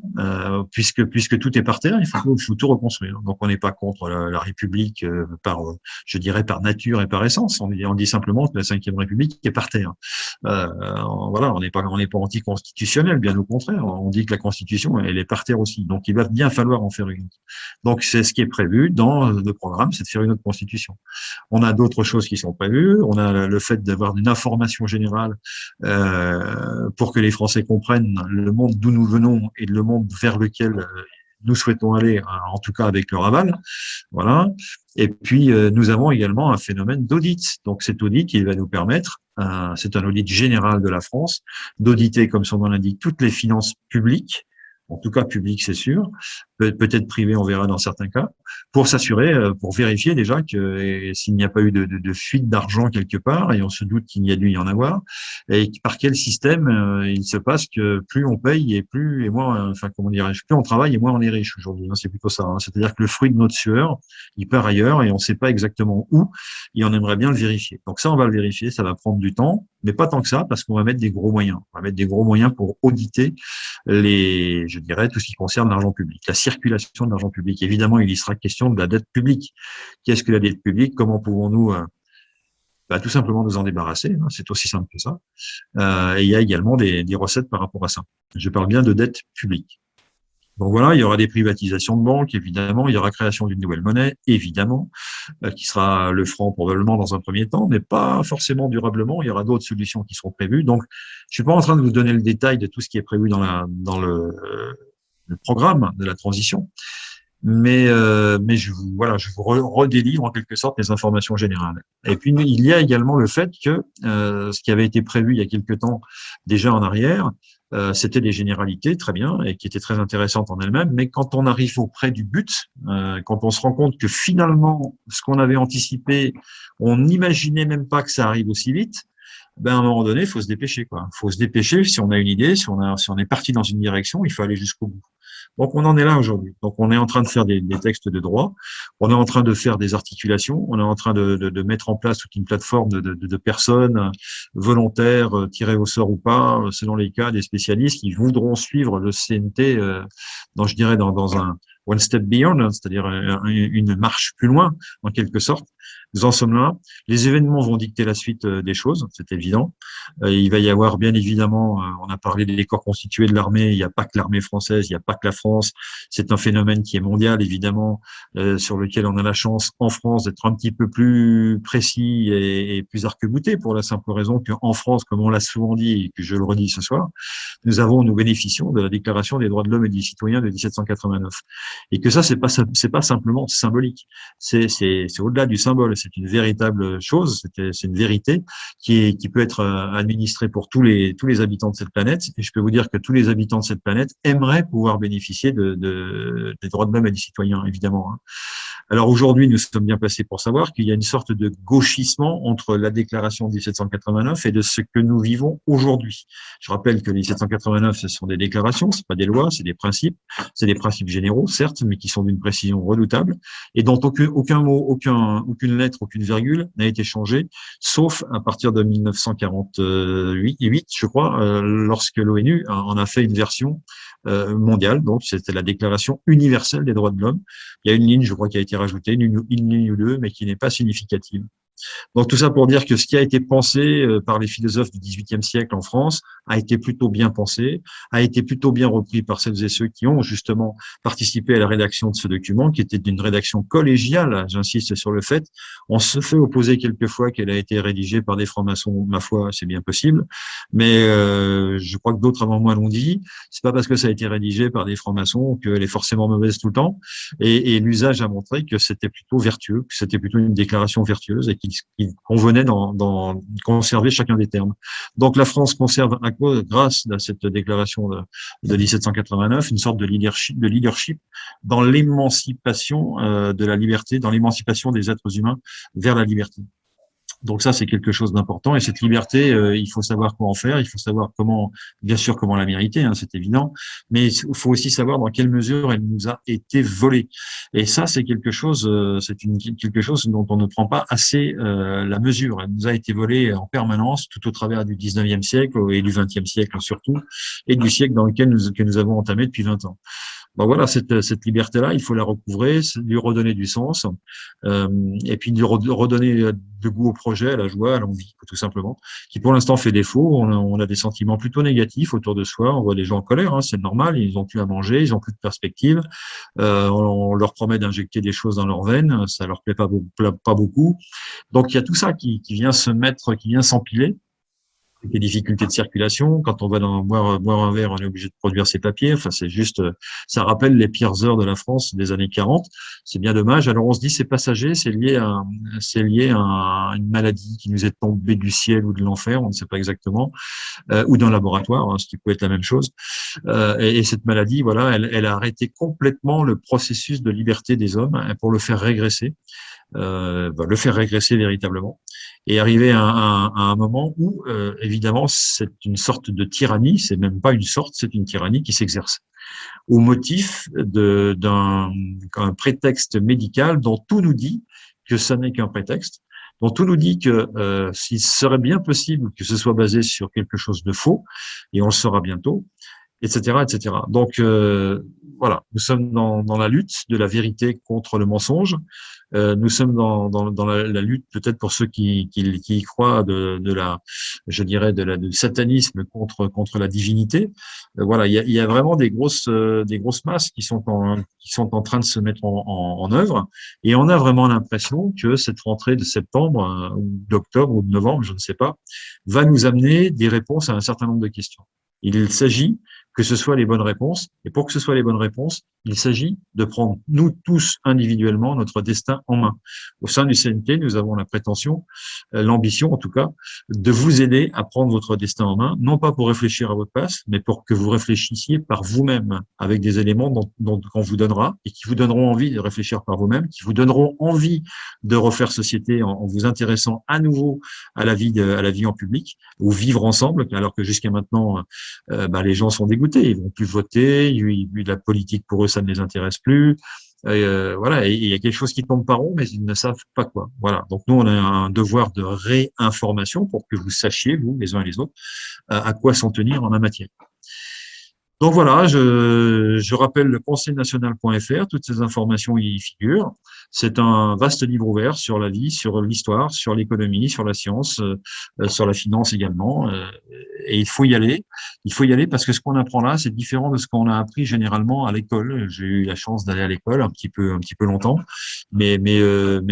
puisque tout est par terre, il faut tout reconstruire. Donc on n'est pas contre la République je dirais par nature et par essence. On dit simplement que la Ve République est par terre. Voilà, on n'est pas anticonstitutionnel, bien au contraire. On dit que la Constitution, elle est par terre aussi. Donc il va bien falloir en faire une autre. Donc c'est ce qui est prévu dans le programme, c'est de faire une autre Constitution. On a d'autres choses qui sont prévues. On a le fait d'avoir une information générale pour que les Français comprennent le monde d'où nous venons et le monde vers lequel nous souhaitons aller, en tout cas avec leur aval. Voilà. Et puis, nous avons également un phénomène d'audit. Donc, cet audit, il va nous permettre, c'est un audit général de la France, d'auditer, comme son nom l'indique, toutes les finances publiques. En tout cas, public, c'est sûr. Peut-être privé, on verra dans certains cas, pour s'assurer, pour vérifier déjà que s'il n'y a pas eu de fuite d'argent quelque part, et on se doute qu'il y a dû y en avoir, et par quel système il se passe que plus on paye et moins, enfin comment dirais-je, plus on travaille et moins on est riche aujourd'hui. Hein, c'est plutôt ça. Hein. C'est-à-dire que le fruit de notre sueur, il part ailleurs et on ne sait pas exactement où, et on aimerait bien le vérifier. Donc ça, on va le vérifier, ça va prendre du temps, mais pas tant que ça, parce qu'on va mettre des gros moyens. On va mettre des gros moyens pour auditer je dirais, tout ce qui concerne l'argent public, la circulation de l'argent public. Évidemment, il y sera question de la dette publique. Qu'est-ce que la dette publique? Comment pouvons-nous tout simplement nous en débarrasser? Hein, c'est aussi simple que ça. Et il y a également des recettes par rapport à ça. Je parle bien de dette publique. Donc voilà, il y aura des privatisations de banques, évidemment, il y aura création d'une nouvelle monnaie, évidemment, qui sera le franc probablement dans un premier temps, mais pas forcément durablement. Il y aura d'autres solutions qui seront prévues. Donc, je suis pas en train de vous donner le détail de tout ce qui est prévu dans le programme de la transition, mais je vous redélivre en quelque sorte les informations générales. Et puis il y a également le fait que ce qui avait été prévu il y a quelque temps déjà en arrière, c'était des généralités, très bien, et qui étaient très intéressantes en elles-mêmes, mais quand on arrive auprès du but, quand on se rend compte que finalement, ce qu'on avait anticipé, on n'imaginait même pas que ça arrive aussi vite, ben, à un moment donné, il faut se dépêcher, quoi. Il faut se dépêcher si on a une idée, si on est parti dans une direction, il faut aller jusqu'au bout. Donc, on en est là aujourd'hui. Donc, on est en train de faire des textes de droit, on est en train de faire des articulations, on est en train de mettre en place toute une plateforme de personnes volontaires, tirées au sort ou pas, selon les cas, des spécialistes qui voudront suivre le CNT, je dirais, dans un one step beyond, hein, c'est-à-dire une marche plus loin, en quelque sorte. Nous en sommes là. Les événements vont dicter la suite des choses, c'est évident. Il va y avoir, bien évidemment, on a parlé des corps constitués de l'armée, il n'y a pas que l'armée française, il n'y a pas que la France. C'est un phénomène qui est mondial, évidemment, sur lequel on a la chance, en France, d'être un petit peu plus précis et plus arc-bouté, pour la simple raison qu'en France, comme on l'a souvent dit et que je le redis ce soir, nous bénéficions de la Déclaration des droits de l'homme et du citoyen de 1789. Et que ça, c'est pas simplement symbolique. C'est au-delà du symbole. C'est une véritable chose. C'est une vérité qui peut être administrée pour tous les habitants de cette planète. Et je peux vous dire que tous les habitants de cette planète aimeraient pouvoir bénéficier des droits de l'homme et du citoyen, évidemment. Hein. Alors aujourd'hui, nous sommes bien placés pour savoir qu'il y a une sorte de gauchissement entre la déclaration de 1789 et de ce que nous vivons aujourd'hui. Je rappelle que les 1789, ce sont des déclarations, c'est pas des lois, c'est des principes généraux, certes, mais qui sont d'une précision redoutable et dont aucun mot, aucune lettre, aucune virgule n'a été changée, sauf à partir de 1948, je crois, lorsque l'ONU en a fait une version mondiale. Donc, c'était la Déclaration universelle des droits de l'homme. Il y a une ligne, je crois, qui a été rajoutée, une ligne ou deux, mais qui n'est pas significative. Donc tout ça pour dire que ce qui a été pensé par les philosophes du XVIIIe siècle en France a été plutôt bien pensé, a été plutôt bien repris par celles et ceux qui ont justement participé à la rédaction de ce document, qui était d'une rédaction collégiale, j'insiste sur le fait. On se fait opposer quelquefois qu'elle a été rédigée par des francs-maçons, ma foi, c'est bien possible, mais je crois que d'autres avant moi l'ont dit, c'est pas parce que ça a été rédigé par des francs-maçons qu'elle est forcément mauvaise tout le temps, et l'usage a montré que c'était plutôt vertueux, que c'était plutôt une déclaration vertueuse et qu'il convenait dans conserver chacun des termes. Donc la France conserve, grâce à cette déclaration de 1789, une sorte de leadership dans l'émancipation de la liberté, dans l'émancipation des êtres humains vers la liberté. Donc ça, c'est quelque chose d'important. Et cette liberté, il faut savoir quoi en faire, il faut savoir comment, bien sûr, comment la mériter, hein, c'est évident, mais il faut aussi savoir dans quelle mesure elle nous a été volée. Et ça, c'est quelque chose, quelque chose dont on ne prend pas assez la mesure. Elle nous a été volée en permanence, tout au travers du 19e siècle et du 20e siècle surtout, et du siècle dans lequel que nous avons entamé depuis 20 ans. Ben voilà, cette liberté-là, il faut la recouvrer, lui redonner du sens, et puis lui redonner de goût au projet, à la joie, à l'envie, tout simplement, qui pour l'instant fait défaut. On a des sentiments plutôt négatifs autour de soi. On voit des gens en colère, hein, c'est normal. Ils ont plus à manger, ils ont plus de perspective. On leur promet d'injecter des choses dans leurs veines, ça leur plaît pas beaucoup. Donc il y a tout ça qui vient qui vient s'empiler. Les difficultés de circulation. Quand on va boire un verre, on est obligé de produire ses papiers. Enfin, c'est juste, ça rappelle les pires heures de la France des années 40. C'est bien dommage. Alors, on se dit, c'est passager, c'est lié à une maladie qui nous est tombée du ciel ou de l'enfer, on ne sait pas exactement, ou d'un laboratoire, hein, ce qui peut être la même chose. Et cette maladie, voilà, elle a arrêté complètement le processus de liberté des hommes pour le faire régresser. Le faire régresser véritablement et arriver à un moment où évidemment c'est une sorte de tyrannie, c'est même pas une sorte, c'est une tyrannie qui s'exerce au motif d'un prétexte médical dont tout nous dit que ça n'est qu'un prétexte, dont tout nous dit que s'il serait bien possible que ce soit basé sur quelque chose de faux, et on le saura bientôt, etc., etc. Donc voilà, nous sommes dans la lutte de la vérité contre le mensonge. Nous sommes dans la lutte peut-être pour ceux qui y croient je dirais du satanisme contre la divinité. Voilà, il y a vraiment des grosses masses qui sont en train de se mettre en œuvre, et on a vraiment l'impression que cette rentrée de septembre ou d'octobre ou de novembre, je ne sais pas, va nous amener des réponses à un certain nombre de questions. Il s'agit que ce soit les bonnes réponses, et pour que ce soit les bonnes réponses, Il s'agit de prendre, nous tous individuellement, notre destin en main. Au sein du CNT, nous avons la prétention, l'ambition en tout cas, de vous aider à prendre votre destin en main, non pas pour réfléchir à votre place, mais pour que vous réfléchissiez par vous-même, avec des éléments qu'on vous donnera et qui vous donneront envie de réfléchir par vous-même, qui vous donneront envie de refaire société en vous intéressant à nouveau à la vie en public, ou vivre ensemble, alors que jusqu'à maintenant, les gens sont dégoûtés, ils vont plus voter, la politique pour eux, ça ne les intéresse plus. Voilà, et il y a quelque chose qui tombe par rond, mais ils ne savent pas quoi. Voilà. Donc nous, on a un devoir de réinformation pour que vous sachiez, vous, les uns et les autres, à quoi s'en tenir en la matière. Donc voilà, je rappelle le conseilnational.fr, toutes ces informations y figurent. C'est un vaste livre ouvert sur la vie, sur l'histoire, sur l'économie, sur la science, sur la finance également. Et il faut y aller. Il faut y aller parce que ce qu'on apprend là, c'est différent de ce qu'on a appris généralement à l'école. J'ai eu la chance d'aller à l'école un petit peu longtemps, mais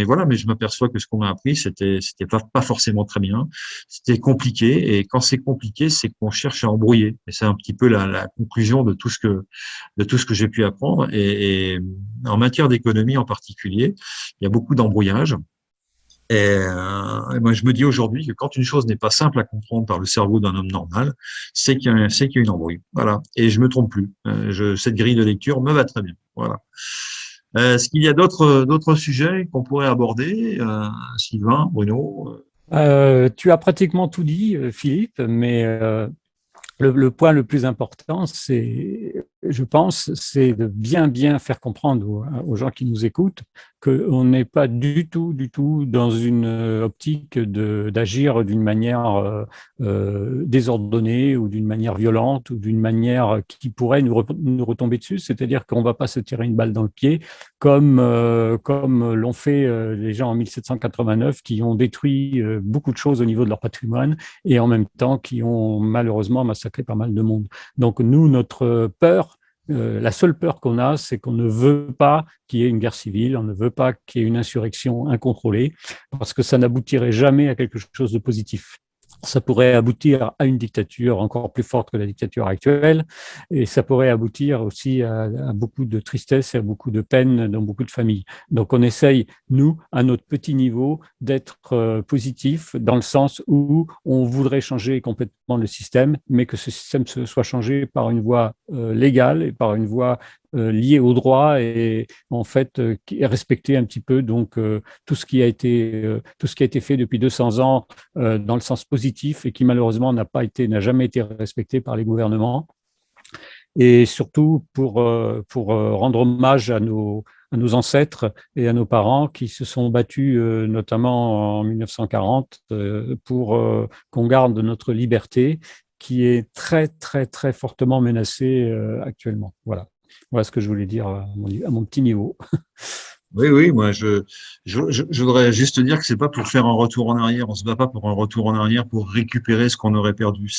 voilà. Mais je m'aperçois que ce qu'on a appris, c'était pas forcément très bien. C'était compliqué. Et quand c'est compliqué, c'est qu'on cherche à embrouiller. Et c'est un petit peu la conclusion de tout ce que j'ai pu apprendre. Et en matière d'économie en particulier, il y a beaucoup d'embrouillage. Et moi, je me dis aujourd'hui que quand une chose n'est pas simple à comprendre par le cerveau d'un homme normal, c'est qu'il y a une embrouille. Voilà. Et je me trompe plus. Cette grille de lecture me va très bien. Voilà. Est-ce qu'il y a d'autres sujets qu'on pourrait aborder, Sylvain, Bruno? Tu as pratiquement tout dit, Philippe, mais le point le plus important, je pense, c'est de bien faire comprendre aux gens qui nous écoutent qu'on n'est pas du tout dans une optique d'agir d'une manière désordonnée ou d'une manière violente ou d'une manière qui pourrait nous retomber dessus. C'est-à-dire qu'on ne va pas se tirer une balle dans le pied comme l'ont fait les gens en 1789 qui ont détruit beaucoup de choses au niveau de leur patrimoine et en même temps qui ont malheureusement massacré pas mal de monde. Donc nous, notre peur, la seule peur qu'on a, c'est qu'on ne veut pas qu'il y ait une guerre civile, on ne veut pas qu'il y ait une insurrection incontrôlée, parce que ça n'aboutirait jamais à quelque chose de positif. Ça pourrait aboutir à une dictature encore plus forte que la dictature actuelle, et ça pourrait aboutir aussi à beaucoup de tristesse et à beaucoup de peine dans beaucoup de familles. Donc on essaye, nous, à notre petit niveau, d'être positif dans le sens où on voudrait changer complètement le système, mais que ce système soit changé par une voie légale et par une voie liée au droit et en fait respecter un petit peu donc tout ce qui a été fait depuis 200 ans dans le sens positif et qui malheureusement n'a jamais été respecté par les gouvernements. Et surtout pour rendre hommage à nos ancêtres et à nos parents qui se sont battus notamment en 1940 pour qu'on garde notre liberté qui est très très très fortement menacée actuellement. Voilà ce que je voulais dire à mon petit niveau. Oui, moi je voudrais juste dire que c'est pas pour faire un retour en arrière. On se bat pas pour un retour en arrière pour récupérer ce qu'on aurait perdu.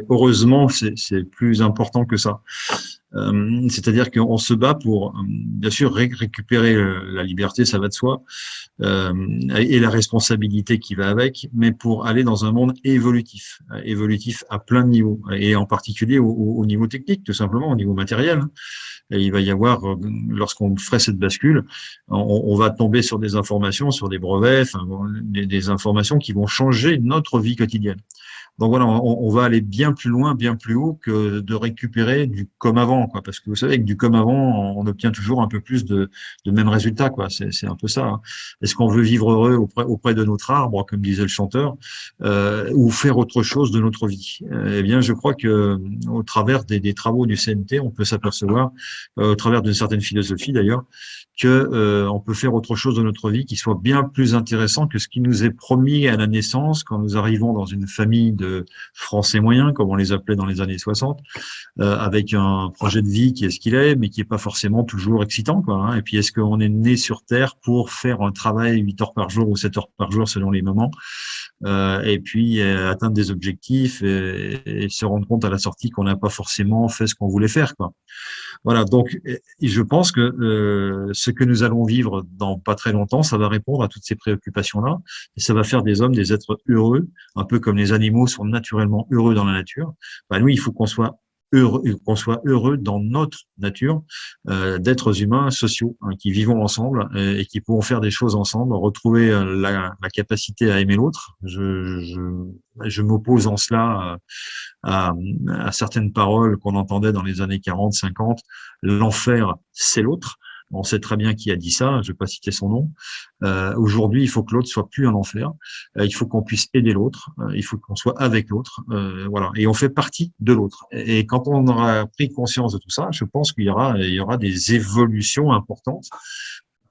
Heureusement, c'est plus important que ça. C'est-à-dire qu'on se bat pour, bien sûr, récupérer la liberté, ça va de soi, et la responsabilité qui va avec, mais pour aller dans un monde évolutif à plein de niveaux, et en particulier au niveau technique, tout simplement, au niveau matériel. Et il va y avoir, lorsqu'on ferait cette bascule, on va tomber sur des informations, sur des brevets, des informations qui vont changer notre vie quotidienne. Donc voilà, on va aller bien plus loin, bien plus haut que de récupérer du comme avant, quoi. Parce que vous savez que du comme avant, on obtient toujours un peu plus de mêmes résultats, quoi. C'est un peu ça. Hein. Est-ce qu'on veut vivre heureux auprès de notre arbre, comme disait le chanteur, ou faire autre chose de notre vie? Eh bien, je crois que au travers des travaux du CNT, on peut s'apercevoir, au travers d'une certaine philosophie d'ailleurs, que on peut faire autre chose de notre vie qui soit bien plus intéressant que ce qui nous est promis à la naissance quand nous arrivons dans une famille de Français moyens, comme on les appelait dans les années 60, avec un projet de vie qui est ce qu'il est, mais qui est pas forcément toujours excitant, quoi. Hein. Et puis, est-ce qu'on est né sur Terre pour faire un travail 8 heures par jour ou 7 heures par jour selon les moments, et puis atteindre des objectifs et se rendre compte à la sortie qu'on n'a pas forcément fait ce qu'on voulait faire, quoi. Voilà, donc je pense que ce que nous allons vivre dans pas très longtemps, ça va répondre à toutes ces préoccupations-là, et ça va faire des hommes des êtres heureux, un peu comme les animaux sont naturellement heureux dans la nature. Nous, il faut qu'on soit heureux, qu'on soit heureux dans notre nature d'êtres humains sociaux qui vivons ensemble et qui pouvons faire des choses ensemble, retrouver la capacité à aimer l'autre. Je m'oppose en cela à certaines paroles qu'on entendait dans les années 40, 50. L'enfer, c'est l'autre. On sait très bien qui a dit ça, je ne vais pas citer son nom. Aujourd'hui, il faut que l'autre soit plus un enfer. Il faut qu'on puisse aider l'autre. Il faut qu'on soit avec l'autre. Voilà. Et on fait partie de l'autre. Et quand on aura pris conscience de tout ça, je pense qu'il y aura des évolutions importantes.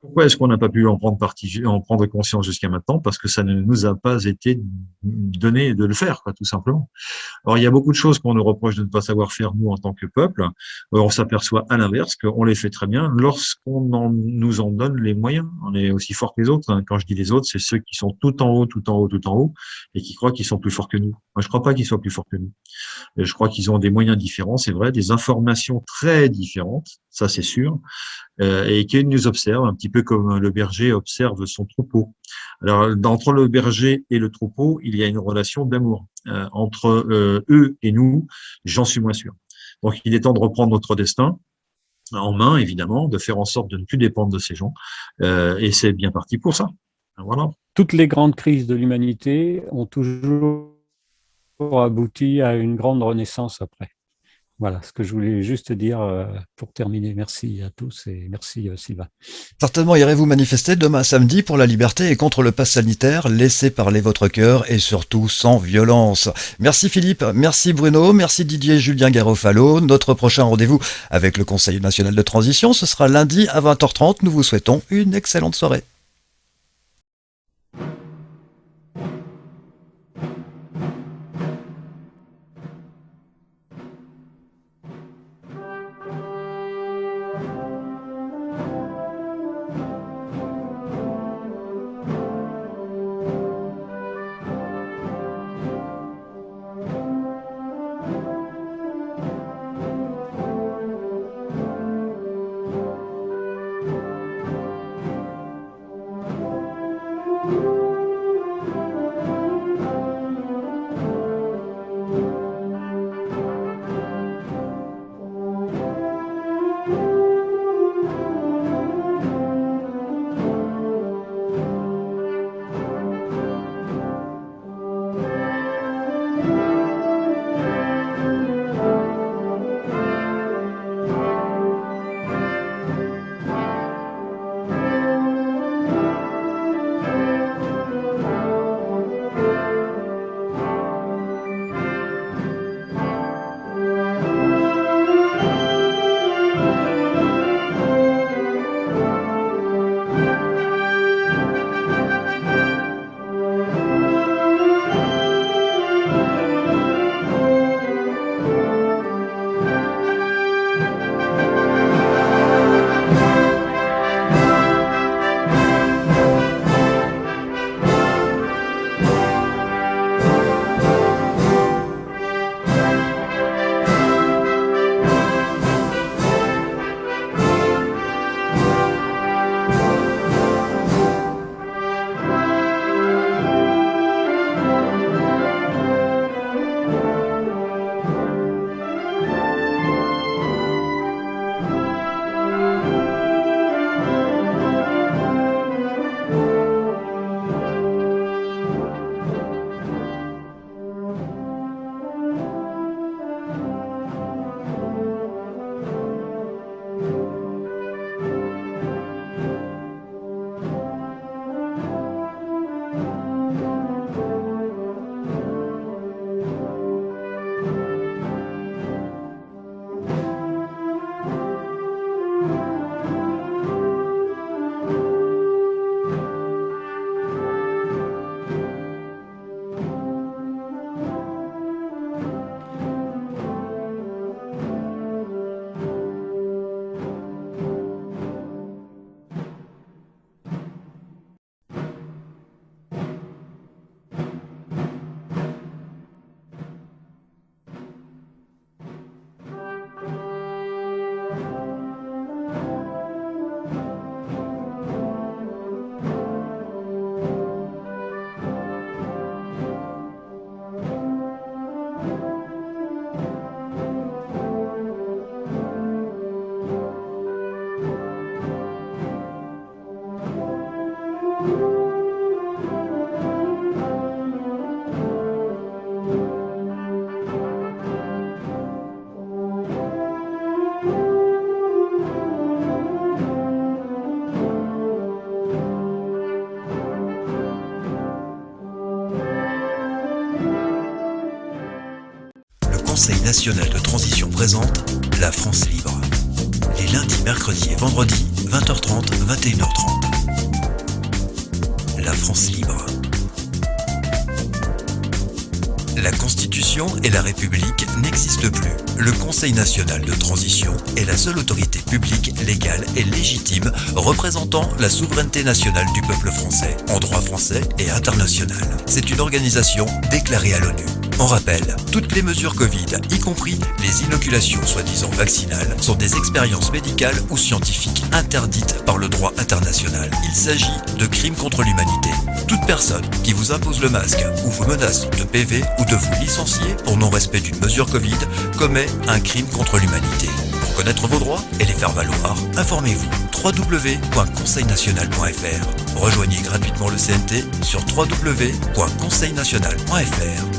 Pourquoi est-ce qu'on n'a pas pu en prendre conscience jusqu'à maintenant? Parce que ça ne nous a pas été donné de le faire, quoi, tout simplement. Alors, il y a beaucoup de choses qu'on nous reproche de ne pas savoir faire, nous, en tant que peuple. On s'aperçoit à l'inverse qu'on les fait très bien lorsqu'on nous en donne les moyens. On est aussi fort que les autres. Quand je dis les autres, c'est ceux qui sont tout en haut, tout en haut, tout en haut, et qui croient qu'ils sont plus forts que nous. Moi, je crois pas qu'ils soient plus forts que nous. Je crois qu'ils ont des moyens différents, c'est vrai, des informations très différentes, ça c'est sûr, et qu'ils nous observent un petit peu comme le berger observe son troupeau. Alors, entre le berger et le troupeau, il y a une relation d'amour. Entre eux et nous, j'en suis moins sûr. Donc, il est temps de reprendre notre destin en main, évidemment, de faire en sorte de ne plus dépendre de ces gens, et c'est bien parti pour ça. Voilà. Toutes les grandes crises de l'humanité ont toujours abouti à une grande renaissance après. Voilà ce que je voulais juste dire pour terminer. Merci à tous et merci Sylvain. Certainement irez-vous manifester demain samedi pour la liberté et contre le pass sanitaire. Laissez parler votre cœur et surtout sans violence. Merci Philippe, merci Bruno, merci Didier Julien Garofalo. Notre prochain rendez-vous avec le Conseil national de transition, ce sera lundi à 20h30. Nous vous souhaitons une excellente soirée. national de transition présente La France libre. Les lundis, mercredis et vendredis, 20h30, 21h30. La France libre. La Constitution et la République n'existent plus. Le Conseil national de transition est la seule autorité publique, légale et légitime représentant la souveraineté nationale du peuple français, en droit français et international. C'est une organisation déclarée à l'ONU. On rappelle, toutes les mesures Covid, y compris les inoculations soi-disant vaccinales, sont des expériences médicales ou scientifiques interdites par le droit international. Il s'agit de crimes contre l'humanité. Toute personne qui vous impose le masque ou vous menace de PV ou de vous licencier pour non-respect d'une mesure Covid commet un crime contre l'humanité. Pour connaître vos droits et les faire valoir, informez-vous. www.conseilnational.fr. Rejoignez gratuitement le CNT sur www.conseilnational.fr.